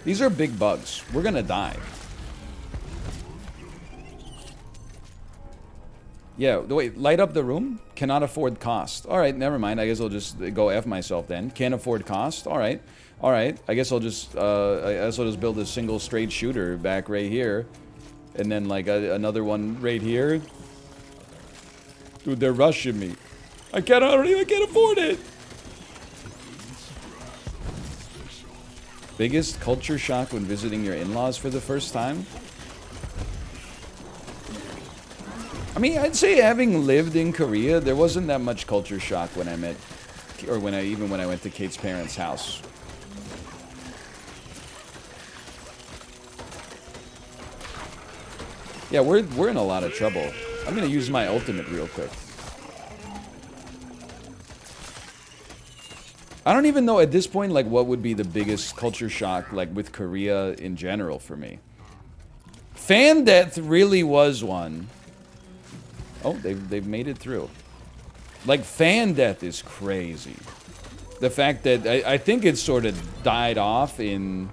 These are big bugs. We're gonna die. Yeah, wait, light up the room? Cannot afford cost. Alright, never mind. I guess I'll just go F myself then. Can't afford cost? Alright. Alright. I guess I'll just build a single straight shooter back right here. And then like another one right here. Dude, they're rushing me. I can't afford it. Biggest culture shock when visiting your in-laws for the first time? I mean, I'd say having lived in Korea, there wasn't that much culture shock when I met, or even when I went to Kate's parents' house. Yeah, we're in a lot of trouble. I'm gonna use my ultimate real quick. I don't even know at this point, like, what would be the biggest culture shock, like, with Korea in general for me. Fan death really was one. Oh, they've made it through. Like, fan death is crazy. The fact that I think it sort of died off in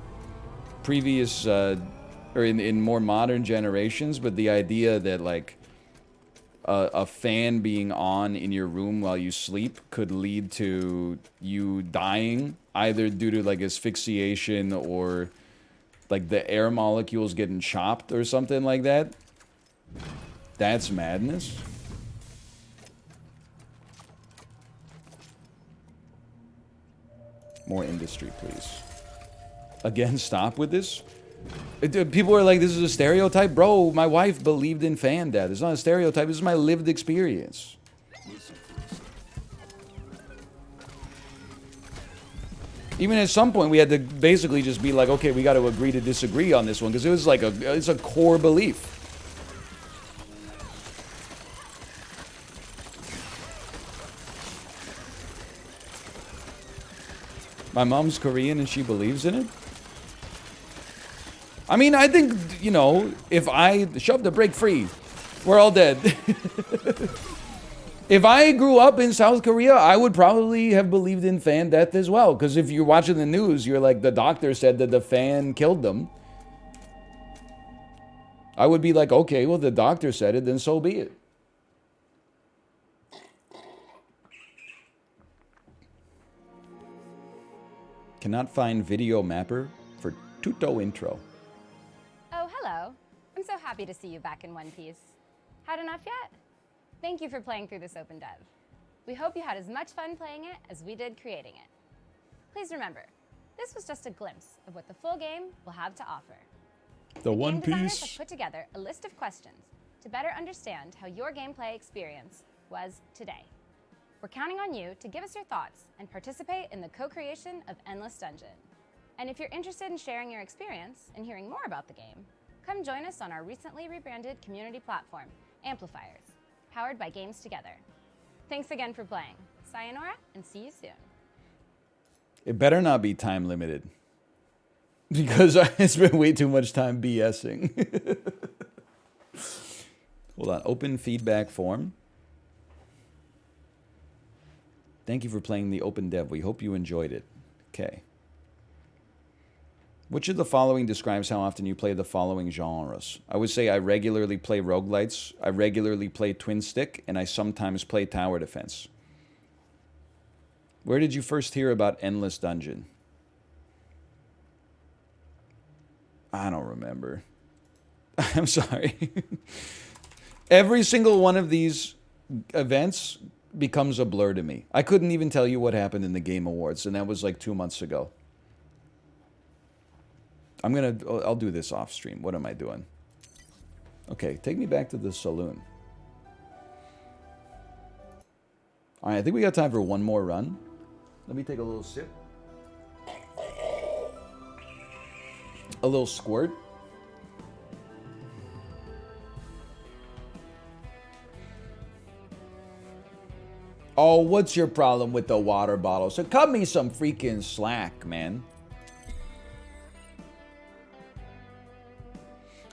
previous or in more modern generations, but the idea that like a fan being on in your room while you sleep could lead to you dying, either due to like asphyxiation or like the air molecules getting chopped or something like that. That's madness. More industry, please. Again, stop with this. People are like, this is a stereotype. Bro, my wife believed in fan death. It's not a stereotype. This is my lived experience. Even at some point, we had to basically just be like, okay, we got to agree to disagree on this one, because it was like it's a core belief. My mom's Korean and she believes in it. I mean, I think, you know, if I shove the break free, we're all dead. If I grew up in South Korea, I would probably have believed in fan death as well. Because if you're watching the news, you're like, the doctor said that the fan killed them. I would be like, okay, well, the doctor said it, then so be it. Cannot find video mapper for Tuto intro. Oh, hello. I'm so happy to see you back in one piece. Had enough yet? Thank you for playing through this open dev. We hope you had as much fun playing it as we did creating it. Please remember, this was just a glimpse of what the full game will have to offer. The One Game designers Piece. have put together a list of questions to better understand how your gameplay experience was today. We're counting on you to give us your thoughts and participate in the co-creation of Endless Dungeon. And if you're interested in sharing your experience and hearing more about the game, come join us on our recently rebranded community platform, Amplifiers, powered by Games Together. Thanks again for playing. Sayonara, and see you soon. It better not be time limited. Because I spent way too much time BSing. Hold on, open feedback form. Thank you for playing the open dev. We hope you enjoyed it. Okay. Which of the following describes how often you play the following genres? I would say I regularly play roguelites, I regularly play twin stick, and I sometimes play tower defense. Where did you first hear about Endless Dungeon? I don't remember. I'm sorry. Every single one of these events becomes a blur to me. I couldn't even tell you what happened in the Game Awards, and that was like 2 months ago. I'll do this off stream. What am I doing? Okay, take me back to the saloon. All right, I think we got time for one more run. Let me take a little sip. A little squirt. Oh, what's your problem with the water bottle? So cut me some freaking slack, man.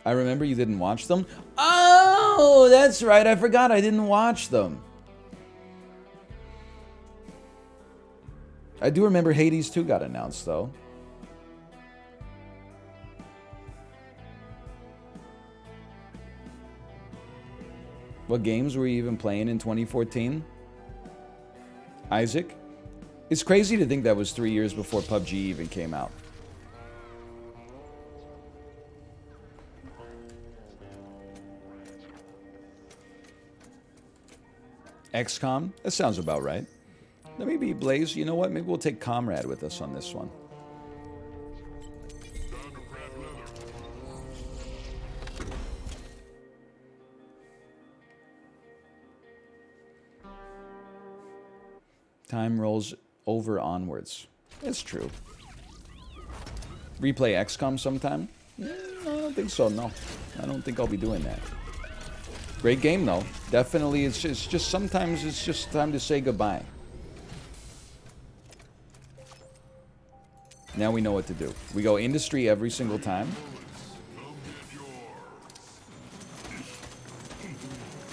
I remember you didn't watch them. Oh, that's right. I forgot I didn't watch them. I do remember Hades 2 got announced, though. What games were you even playing in 2014? Isaac? It's crazy to think that was 3 years before PUBG even came out. XCOM? That sounds about right. Let me be Blaze. You know what? Maybe we'll take Comrade with us on this one. Time to grab leather. Time rolls over onwards. It's true. Replay XCOM sometime? I don't think so, no. I don't think I'll be doing that. Great game, though. Definitely, it's just sometimes it's just time to say goodbye. Now we know what to do. We go industry every single time.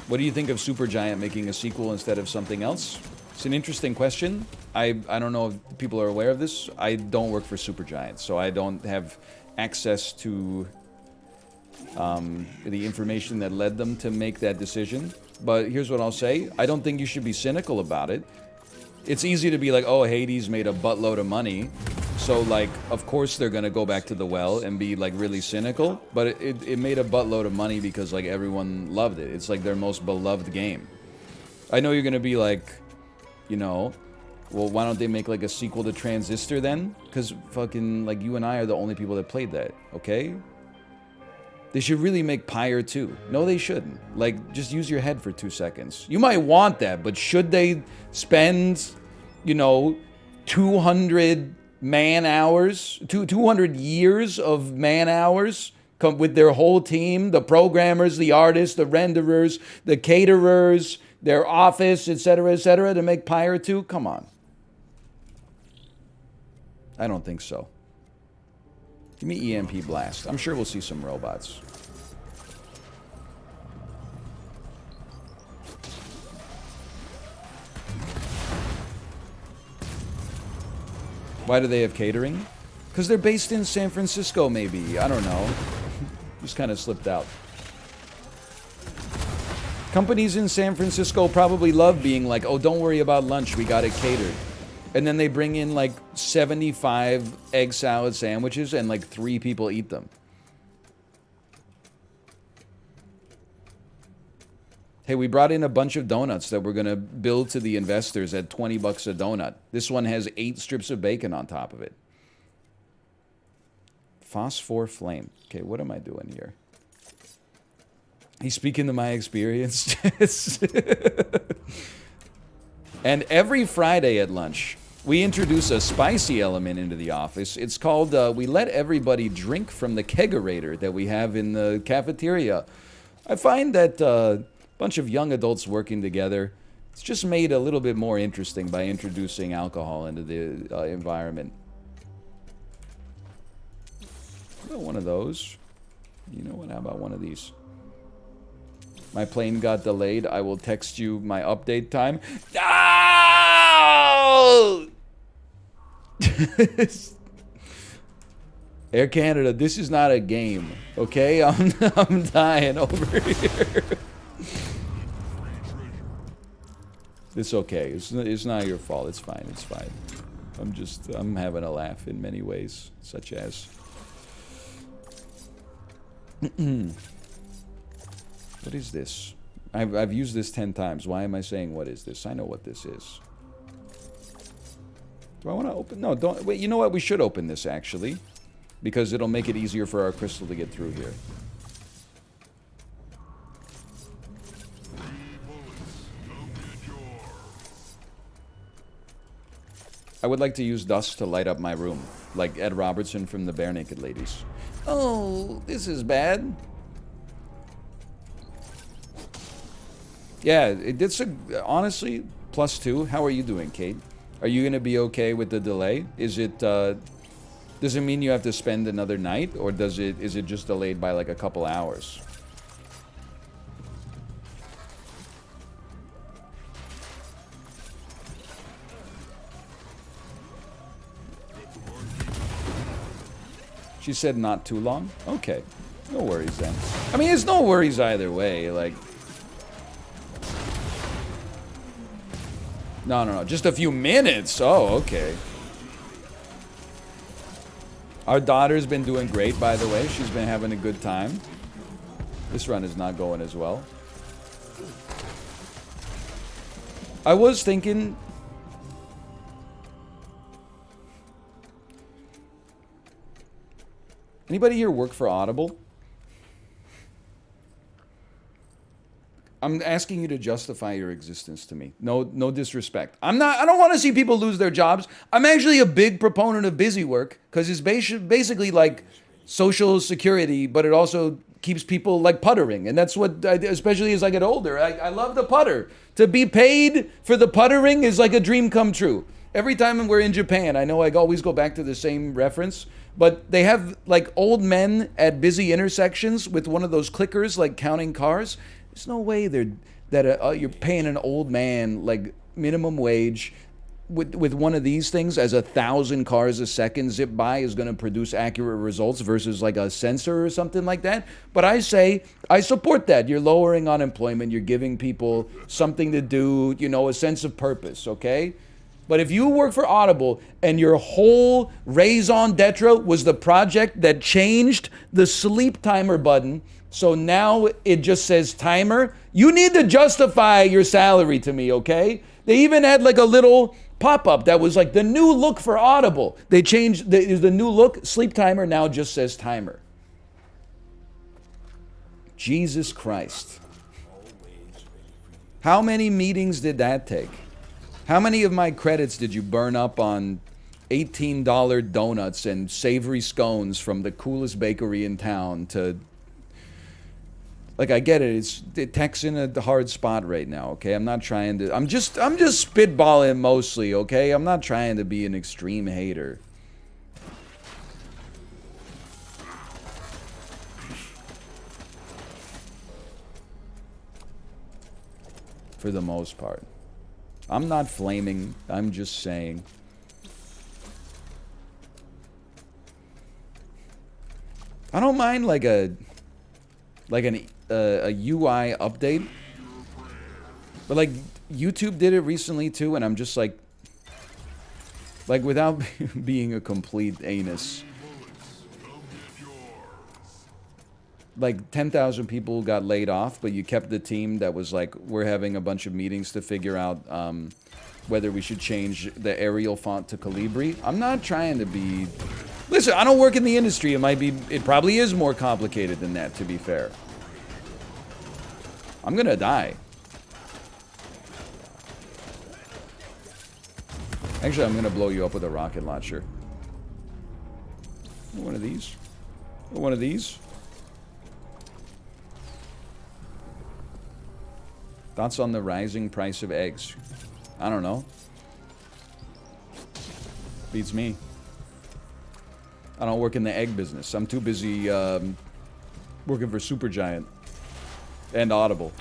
What do you think of Supergiant making a sequel instead of something else? It's an interesting question. I don't know if people are aware of this. I don't work for Supergiant, so I don't have access to the information that led them to make that decision. But here's what I'll say. I don't think you should be cynical about it. It's easy to be like, oh, Hades made a buttload of money, so, like, of course they're gonna go back to the well and be, like, really cynical. But it made a buttload of money because, like, everyone loved it. It's, like, their most beloved game. I know you're gonna be like, you know, well, why don't they make, like, a sequel to Transistor then? Because fucking, like, you and I are the only people that played that, okay? They should really make Pyre 2. No, they shouldn't. Like, just use your head for 2 seconds. You might want that, but should they spend, you know, 200 man-hours, 200 years of man-hours come with their whole team, the programmers, the artists, the renderers, the caterers, their office, etc., to make Pyre 2? Come on. I don't think so. Give me EMP Blast. I'm sure we'll see some robots. Why do they have catering? Because they're based in San Francisco, maybe. I don't know. Just kind of slipped out. Companies in San Francisco probably love being like, oh, don't worry about lunch, we got it catered. And then they bring in like 75 egg salad sandwiches and like 3 people eat them. Hey, we brought in a bunch of donuts that we're going to build to the investors at 20 bucks a donut. This one has 8 strips of bacon on top of it. Phosphor flame. Okay, what am I doing here? He's speaking to my experience. And every Friday at lunch, we introduce a spicy element into the office. It's called, we let everybody drink from the kegerator that we have in the cafeteria. I find that a bunch of young adults working together, it's just made a little bit more interesting by introducing alcohol into the environment. How about one of those? You know what, how about one of these? My plane got delayed. I will text you my update time. No! Air Canada, this is not a game, okay? I'm dying over here. It's okay. It's not your fault. It's fine. It's fine. I'm having a laugh in many ways, such as. What is this? I've used this 10 times. Why am I saying what is this? I know what this is. Do I want to open? No, don't. Wait, you know what? We should open this, actually. Because it'll make it easier for our crystal to get through here. I would like to use dust to light up my room. Like Ed Robertson from the Bare Naked Ladies. Oh, this is bad. Yeah, it did. Honestly, +2. How are you doing, Kate? Are you gonna be okay with the delay? Is it? Does it mean you have to spend another night, or is it just delayed by like a couple hours? She said not too long. Okay, no worries then. I mean, it's no worries either way. Like. No. Just a few minutes. Oh, okay. Our daughter's been doing great, by the way. She's been having a good time. This run is not going as well. I was thinking... Anybody here work for Audible? I'm asking you to justify your existence to me. No disrespect. I don't want to see people lose their jobs. I'm actually a big proponent of busy work because it's basically like social security, but it also keeps people like puttering. And that's what, especially as I get older, I love the putter. To be paid for the puttering is like a dream come true. Every time we're in Japan, I know I always go back to the same reference, but they have like old men at busy intersections with one of those clickers, like counting cars. There's no way that you're paying an old man like minimum wage with one of these things as 1,000 cars a second zip by is going to produce accurate results versus like a sensor or something like that. But I say I support that. You're lowering unemployment. You're giving people something to do, you know, a sense of purpose, okay? But if you work for Audible and your whole raison d'etre was the project that changed the sleep timer button, so now it just says timer, you need to justify your salary to me, okay? They even had like a little pop-up that was like the new look for Audible. They changed, the new look, sleep timer now just says timer. Jesus Christ. How many meetings did that take? How many of my credits did you burn up on $18 donuts and savory scones from the coolest bakery in town to... Like, I get it. Tech's in a hard spot right now, okay? I'm not trying to... I'm just spitballing mostly, okay? I'm not trying to be an extreme hater. For the most part. I'm not flaming. I'm just saying. I don't mind like a UI update, but like YouTube did it recently too, and I'm just like without being a complete anus, like 10,000 people got laid off, but you kept the team that was like, we're having a bunch of meetings to figure out whether we should change the Arial font to Calibri. I'm not trying to be... Listen, I don't work in the industry. It probably is more complicated than that, to be fair. I'm gonna die. Actually, I'm gonna blow you up with a rocket launcher. One of these. One of these. Thoughts on the rising price of eggs? I don't know. Beats me. I don't work in the egg business. I'm too busy working for Supergiant and Audible.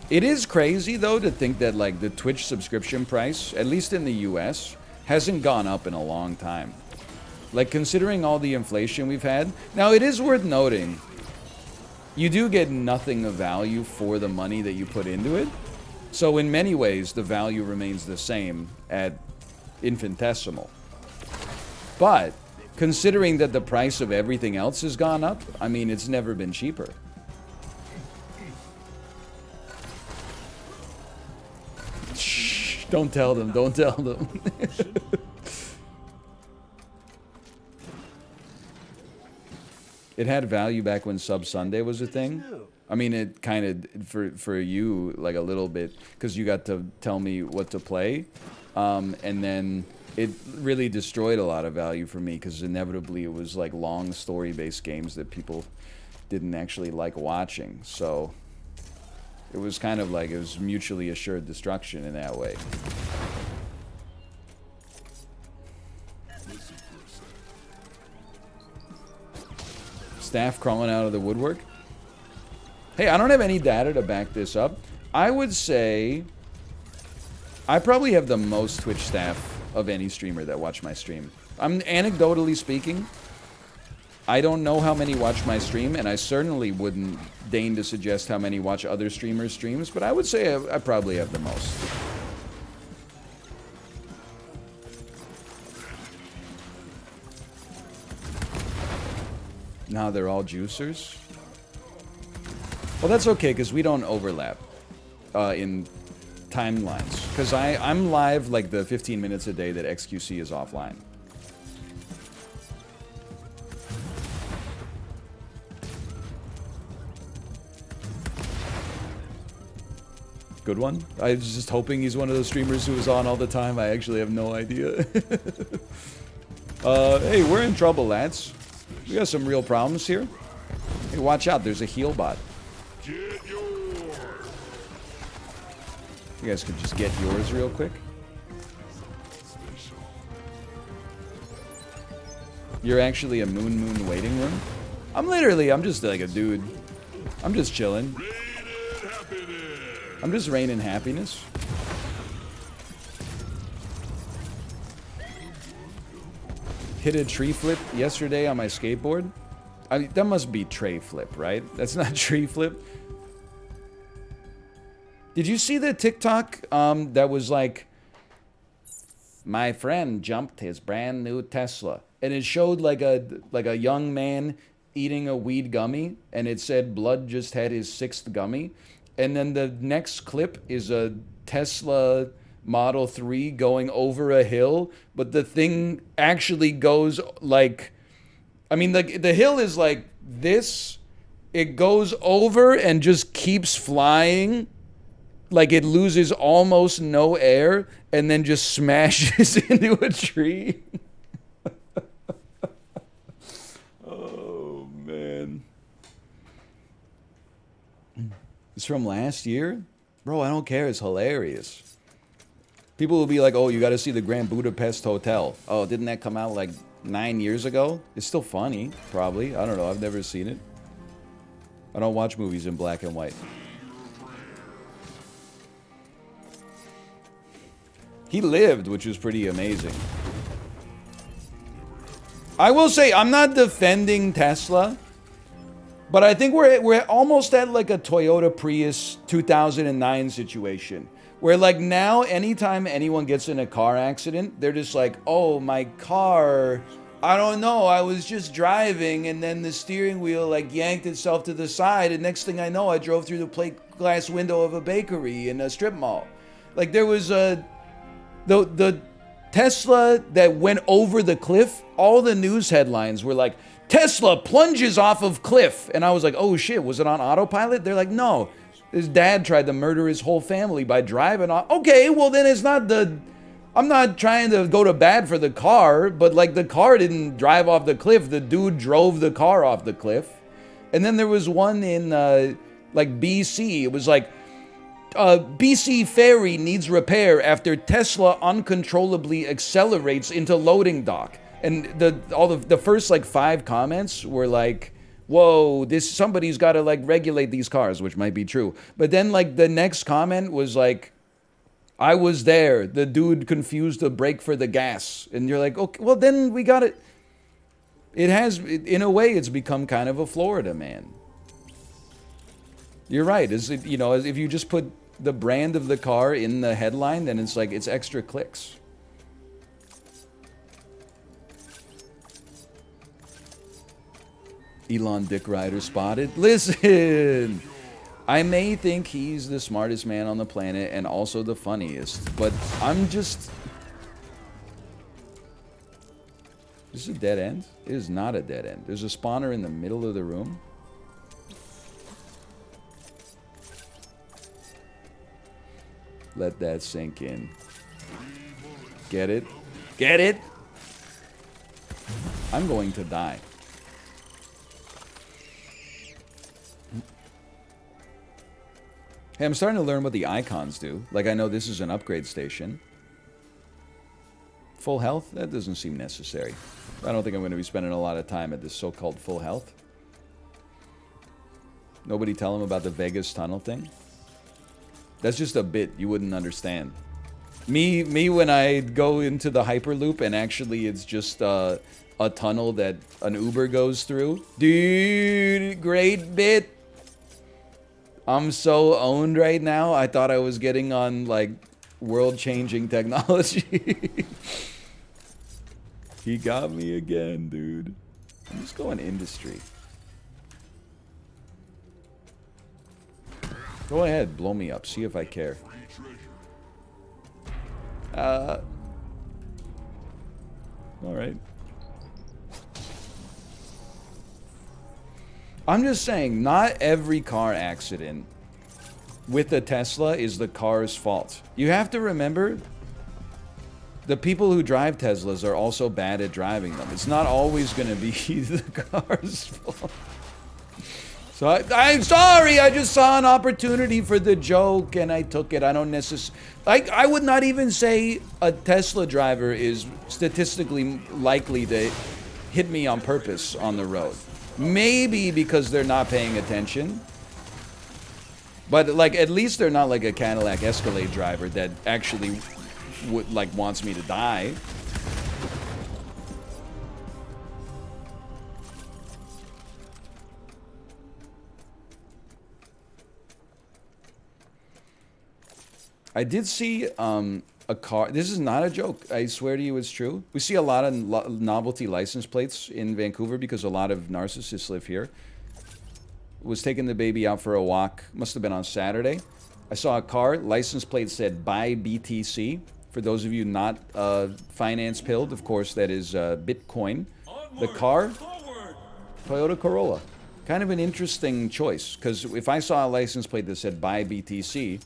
It is crazy, though, to think that, like, the Twitch subscription price, at least in the US, hasn't gone up in a long time. Like, considering all the inflation we've had. Now, it is worth noting, you do get nothing of value for the money that you put into it. So, in many ways, the value remains the same at infinitesimal. But, considering that the price of everything else has gone up, I mean, it's never been cheaper. Don't tell them. Don't tell them. It had value back when Sub Sunday was a thing. I mean, it kind of, for you, like a little bit, because you got to tell me what to play. And then it really destroyed a lot of value for me, because inevitably it was like long story-based games that people didn't actually like watching. So... it was kind of like it was mutually assured destruction in that way. Staff crawling out of the woodwork. Hey, I don't have any data to back this up. I would say I probably have the most Twitch staff of any streamer that watched my stream. I'm anecdotally speaking, I don't know how many watch my stream, and I certainly wouldn't deign to suggest how many watch other streamers' streams, but I would say I probably have the most. Now they're all juicers? Well, that's okay, because we don't overlap in timelines. Because I'm live like the 15 minutes a day that XQC is offline. Good one. I was just hoping he's one of those streamers who is on all the time. I actually have no idea. Hey, we're in trouble, lads. We got some real problems here. Hey, watch out. There's a heal bot. Get yours. You guys could just get yours real quick. You're actually a moon waiting room? I'm just like a dude. I'm just chilling. I'm just raining happiness. Hit a tree flip yesterday on my skateboard. I mean, that must be tray flip, right? That's not tree flip. Did you see the TikTok that was like, my friend jumped his brand new Tesla, and it showed like a young man eating a weed gummy, and it said blood just had his 6th gummy. And then the next clip is a Tesla Model 3 going over a hill, but the thing actually goes like, I mean, the hill is like this. It goes over and just keeps flying, like it loses almost no air, and then just smashes into a tree. Oh, man. It's from last year? Bro, I don't care. It's hilarious. People will be like, oh, you got to see the Grand Budapest Hotel. Oh, didn't that come out like 9 years ago? It's still funny, probably. I don't know. I've never seen it. I don't watch movies in black and white. He lived, which was pretty amazing. I will say, I'm not defending Tesla, but I think we're almost at like a Toyota Prius 2009 situation. Where like now, anytime anyone gets in a car accident, they're just like, oh, my car, I don't know, I was just driving and then the steering wheel like yanked itself to the side, and next thing I know, I drove through the plate glass window of a bakery in a strip mall. Like there was the Tesla that went over the cliff, all the news headlines were like, Tesla plunges off of cliff. And I was like, oh shit, was it on autopilot? They're like, no. His dad tried to murder his whole family by driving off. Okay, well then it's not I'm not trying to go to bat for the car, but like the car didn't drive off the cliff. The dude drove the car off the cliff. And then there was one in like BC. It was like, BC ferry needs repair after Tesla uncontrollably accelerates into loading dock. And the first like 5 comments were like, whoa, somebody's got to like regulate these cars, which might be true. But then like the next comment was like, I was there. The dude confused the brake for the gas. And you're like, okay, well then we got it. In a way, it's become kind of a Florida man. You're right. If you just put the brand of the car in the headline, then it's like, it's extra clicks. Elon Dick Rider spotted. Listen, I may think he's the smartest man on the planet and also the funniest, but I'm just... Is this a dead end? It is not a dead end. There's a spawner in the middle of the room. Let that sink in. Get it? Get it? I'm going to die. Hey, I'm starting to learn what the icons do. Like, I know this is an upgrade station. Full health? That doesn't seem necessary. I don't think I'm going to be spending a lot of time at this so-called full health. Nobody tell him about the Vegas tunnel thing? That's just a bit you wouldn't understand. Me when I go into the Hyperloop and actually it's just a tunnel that an Uber goes through. Dude, great bit. I'm so owned right now. I thought I was getting on like world-changing technology. He got me again, dude. I'm just going industry. Go ahead, blow me up. See if I care. All right. I'm just saying, not every car accident with a Tesla is the car's fault. You have to remember, the people who drive Teslas are also bad at driving them. It's not always going to be the car's fault. So I'm sorry, I just saw an opportunity for the joke and I took it. I don't necessarily... I would not even say a Tesla driver is statistically likely to hit me on purpose on the road. Maybe because they're not paying attention. But like, at least they're not like a Cadillac Escalade driver that actually would like wants me to die. I did see a car. This is not a joke. I swear to you it's true. We see a lot of novelty license plates in Vancouver because a lot of narcissists live here. Was taking the baby out for a walk. Must have been on Saturday. I saw a car. License plate said buy BTC. For those of you not finance pilled, of course, that is Bitcoin. The car, Toyota Corolla. Kind of an interesting choice because if I saw a license plate that said buy BTC,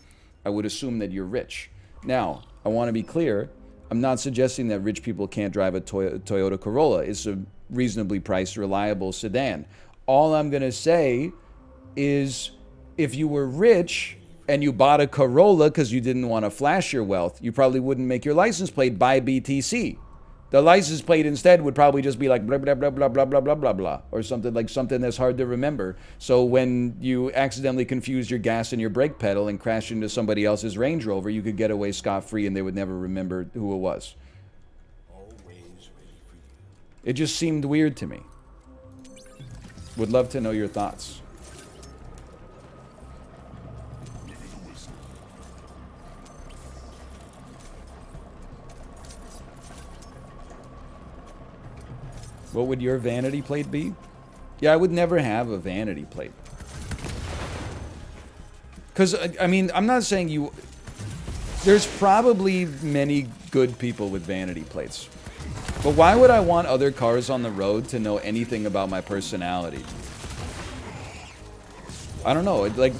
I would assume that you're rich. Now, I want to be clear. I'm not suggesting that rich people can't drive a Toyota Corolla. It's a reasonably priced, reliable sedan. All I'm going to say is if you were rich and you bought a Corolla because you didn't want to flash your wealth, you probably wouldn't make your license plate buy BTC. The license plate instead would probably just be like blah, blah, blah, blah, blah, blah, blah, blah, blah, or something like something that's hard to remember. So when you accidentally confuse your gas and your brake pedal and crash into somebody else's Range Rover, you could get away scot-free and they would never remember who it was. It just seemed weird to me. Would love to know your thoughts. What would your vanity plate be? Yeah, I would never have a vanity plate. Because, I mean, I'm not saying you... There's probably many good people with vanity plates. But why would I want other cars on the road to know anything about my personality? I don't know. Like,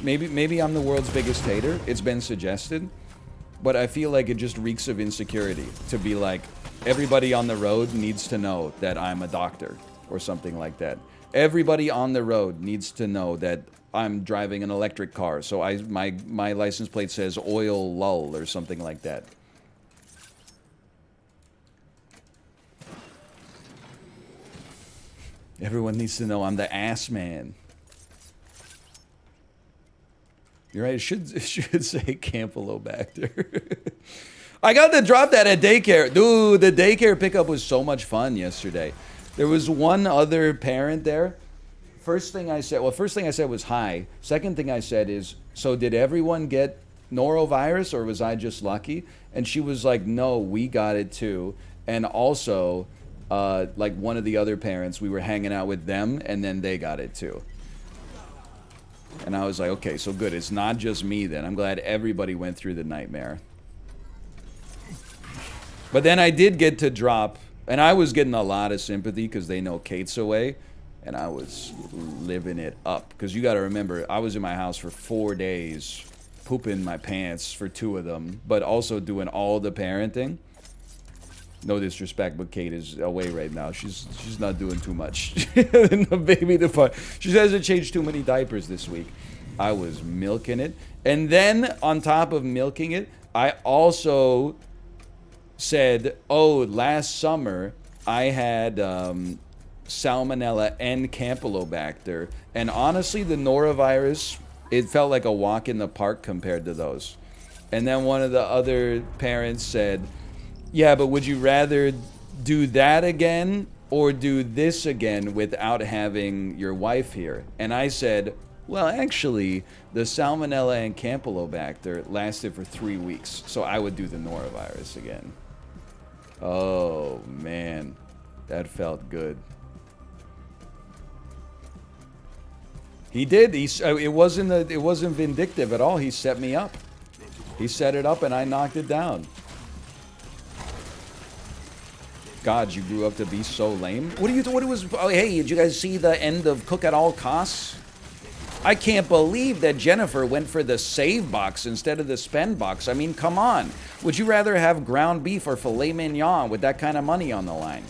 maybe I'm the world's biggest hater. It's been suggested. But I feel like it just reeks of insecurity to be like, everybody on the road needs to know that I'm a doctor or something like that. Everybody on the road needs to know that I'm driving an electric car. So my license plate says oil lull or something like that. Everyone needs to know I'm the ass man. You're right, it should say Campylobacter. I got to drop that at daycare. Dude, the daycare pickup was so much fun yesterday. There was one other parent there. First thing I said was hi. Second thing I said is, so did everyone get norovirus or was I just lucky? And she was like, no, we got it too. And also, like one of the other parents, we were hanging out with them and then they got it too. And I was like, okay, so good. It's not just me then. I'm glad everybody went through the nightmare. But then I did get to drop, and I was getting a lot of sympathy because they know Kate's away, and I was living it up. Because you got to remember, I was in my house for 4 days, pooping my pants for 2 of them, but also doing all the parenting. No disrespect, but Kate is away right now. She's not doing too much. The baby, she hasn't changed too many diapers this week. I was milking it. And then, on top of milking it, I also said, oh, last summer, I had Salmonella and Campylobacter. And honestly, the norovirus, it felt like a walk in the park compared to those. And then one of the other parents said, yeah, but would you rather do that again or do this again without having your wife here? And I said, well, actually, the Salmonella and Campylobacter lasted for 3 weeks, so I would do the norovirus again. Oh, man. That felt good. He did. It wasn't vindictive at all. He set me up. He set it up and I knocked it down. God, you grew up to be so lame. What was? Oh, hey, did you guys see the end of Cook at All Costs? I can't believe that Jennifer went for the save box instead of the spend box. I mean, come on. Would you rather have ground beef or filet mignon with that kind of money on the line?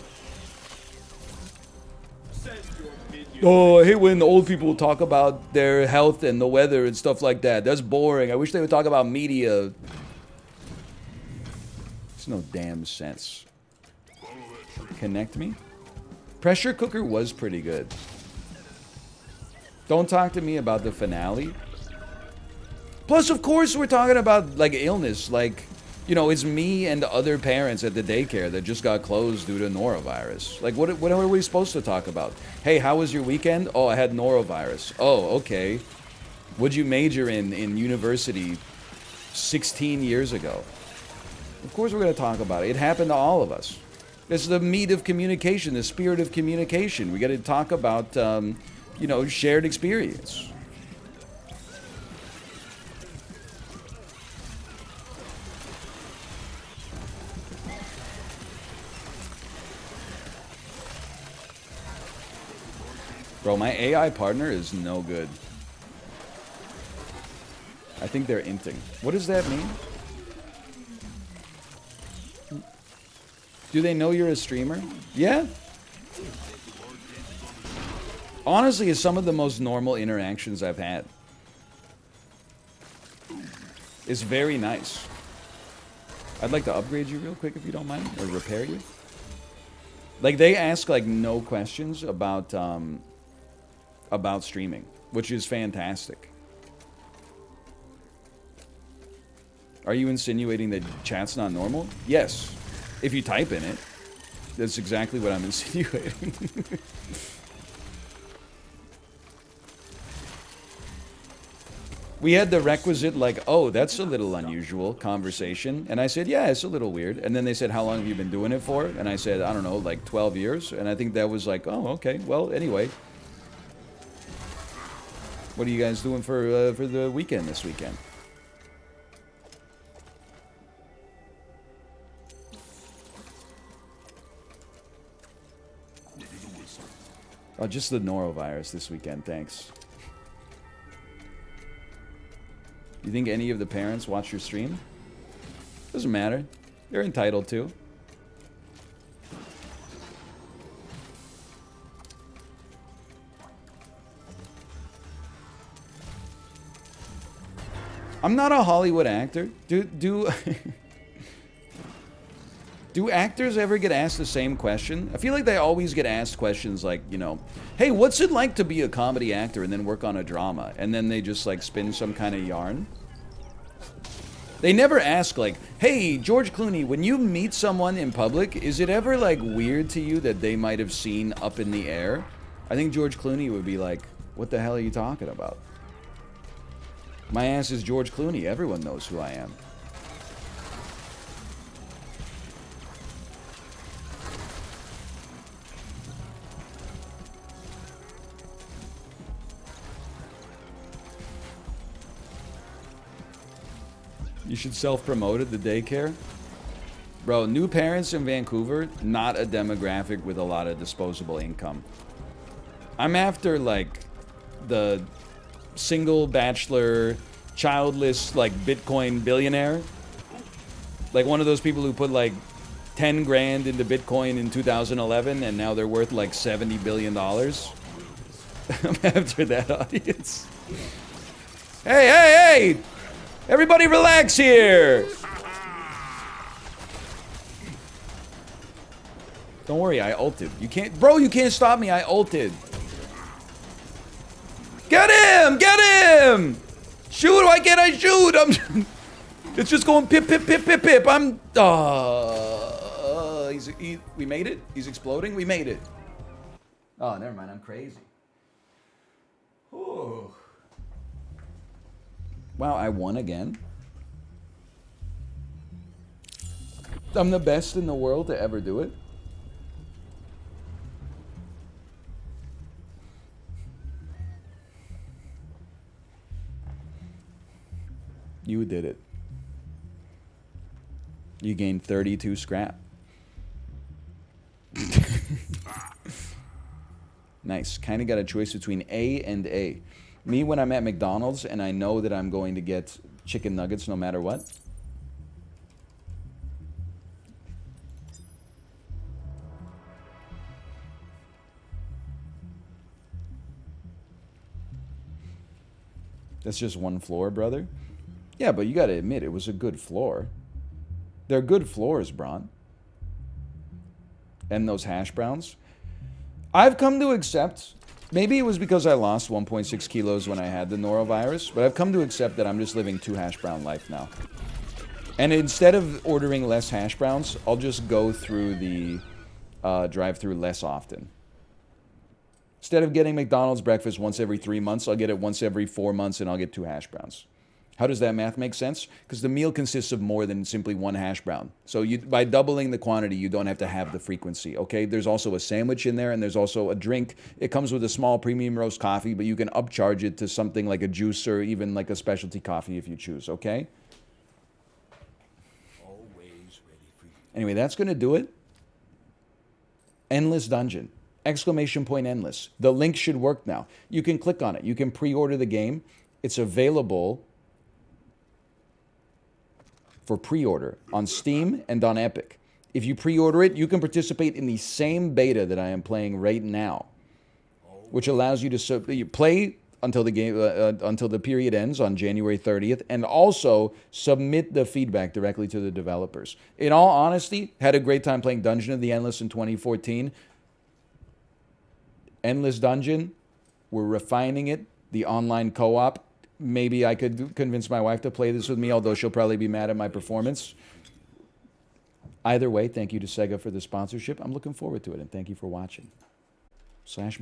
Oh, I hate when old people talk about their health and the weather and stuff like that. That's boring. I wish they would talk about media. There's no damn sense. Connect me? Pressure Cooker was pretty good. Don't talk to me about the finale. Plus, of course, we're talking about, like, illness. Like, you know, it's me and the other parents at the daycare that just got closed due to norovirus. Like, what are we supposed to talk about? Hey, how was your weekend? Oh, I had norovirus. Oh, okay. What'd you major in university 16 years ago? Of course we're going to talk about it. It happened to all of us. It's the meat of communication, the spirit of communication. We got to talk about, you know, shared experience. Bro, my AI partner is no good. I think they're inting. What does that mean? Do they know you're a streamer? Yeah. Honestly, it's some of the most normal interactions I've had. It's very nice. I'd like to upgrade you real quick if you don't mind, or repair you. Like, they ask, like, no questions about streaming, which is fantastic. Are you insinuating that chat's not normal? Yes. If you type in it, that's exactly what I'm insinuating. We had the requisite, like, oh, that's a little unusual conversation. And I said, yeah, it's a little weird. And then they said, how long have you been doing it for? And I said, I don't know, like 12 years. And I think that was like, oh, okay. Well, anyway. What are you guys doing for the weekend this weekend? Oh, just the norovirus this weekend, thanks. You think any of the parents watch your stream? Doesn't matter. They're entitled to. I'm not a Hollywood actor. Do actors ever get asked the same question? I feel like they always get asked questions like, you know, hey, what's it like to be a comedy actor and then work on a drama? And then they just like spin some kind of yarn. They never ask like, hey, George Clooney, when you meet someone in public, is it ever like weird to you that they might have seen Up in the Air? I think George Clooney would be like, what the hell are you talking about? My ass is George Clooney. Everyone knows who I am. You should self-promote at the daycare. Bro, new parents in Vancouver, not a demographic with a lot of disposable income. I'm after, like, the single bachelor, childless, like, Bitcoin billionaire. Like, one of those people who put, like, 10 grand into Bitcoin in 2011, and now they're worth, like, $70 billion. I'm after that audience. Hey, hey, hey! Everybody relax here! Don't worry, I ulted. You can't... Bro, you can't stop me, I ulted. Get him! Get him! Shoot, why can't I shoot? It's just going pip, pip, pip, pip, pip. I'm... we made it? He's exploding? We made it. Oh, never mind. I'm crazy. Ooh. Wow, I won again. I'm the best in the world to ever do it. You did it. You gained 32 scrap. Nice. Kind of got a choice between A and A. Me, when I'm at McDonald's and I know that I'm going to get chicken nuggets no matter what. That's just one floor, brother. Yeah, but you got to admit, it was a good floor. They're good floors, Bron. And those hash browns. I've come to accept, maybe it was because I lost 1.6 kilos when I had the norovirus, but I've come to accept that I'm just living 2 hash brown life now. And instead of ordering less hash browns, I'll just go through the drive-through less often. Instead of getting McDonald's breakfast once every 3 months, I'll get it once every 4 months and I'll get 2 hash browns. How does that math make sense? Because the meal consists of more than simply 1 hash brown. So by doubling the quantity, you don't have to have the frequency, okay? There's also a sandwich in there, and there's also a drink. It comes with a small premium roast coffee, but you can upcharge it to something like a juice or even like a specialty coffee if you choose, okay? Always ready for you. Anyway, that's going to do it. Endless Dungeon. Exclamation point endless. The link should work now. You can click on it. You can pre-order the game. It's available for pre-order on Steam and on Epic. If you pre-order it, you can participate in the same beta that I am playing right now, which allows you to play until the game until the period ends on January 30th, and also submit the feedback directly to the developers. In all honesty, had a great time playing Dungeon of the Endless in 2014. Endless Dungeon, we're refining it. The online co-op. Maybe I could convince my wife to play this with me, although she'll probably be mad at my performance. Either way, thank you to Sega for the sponsorship. I'm looking forward to it, and thank you for watching. /Mark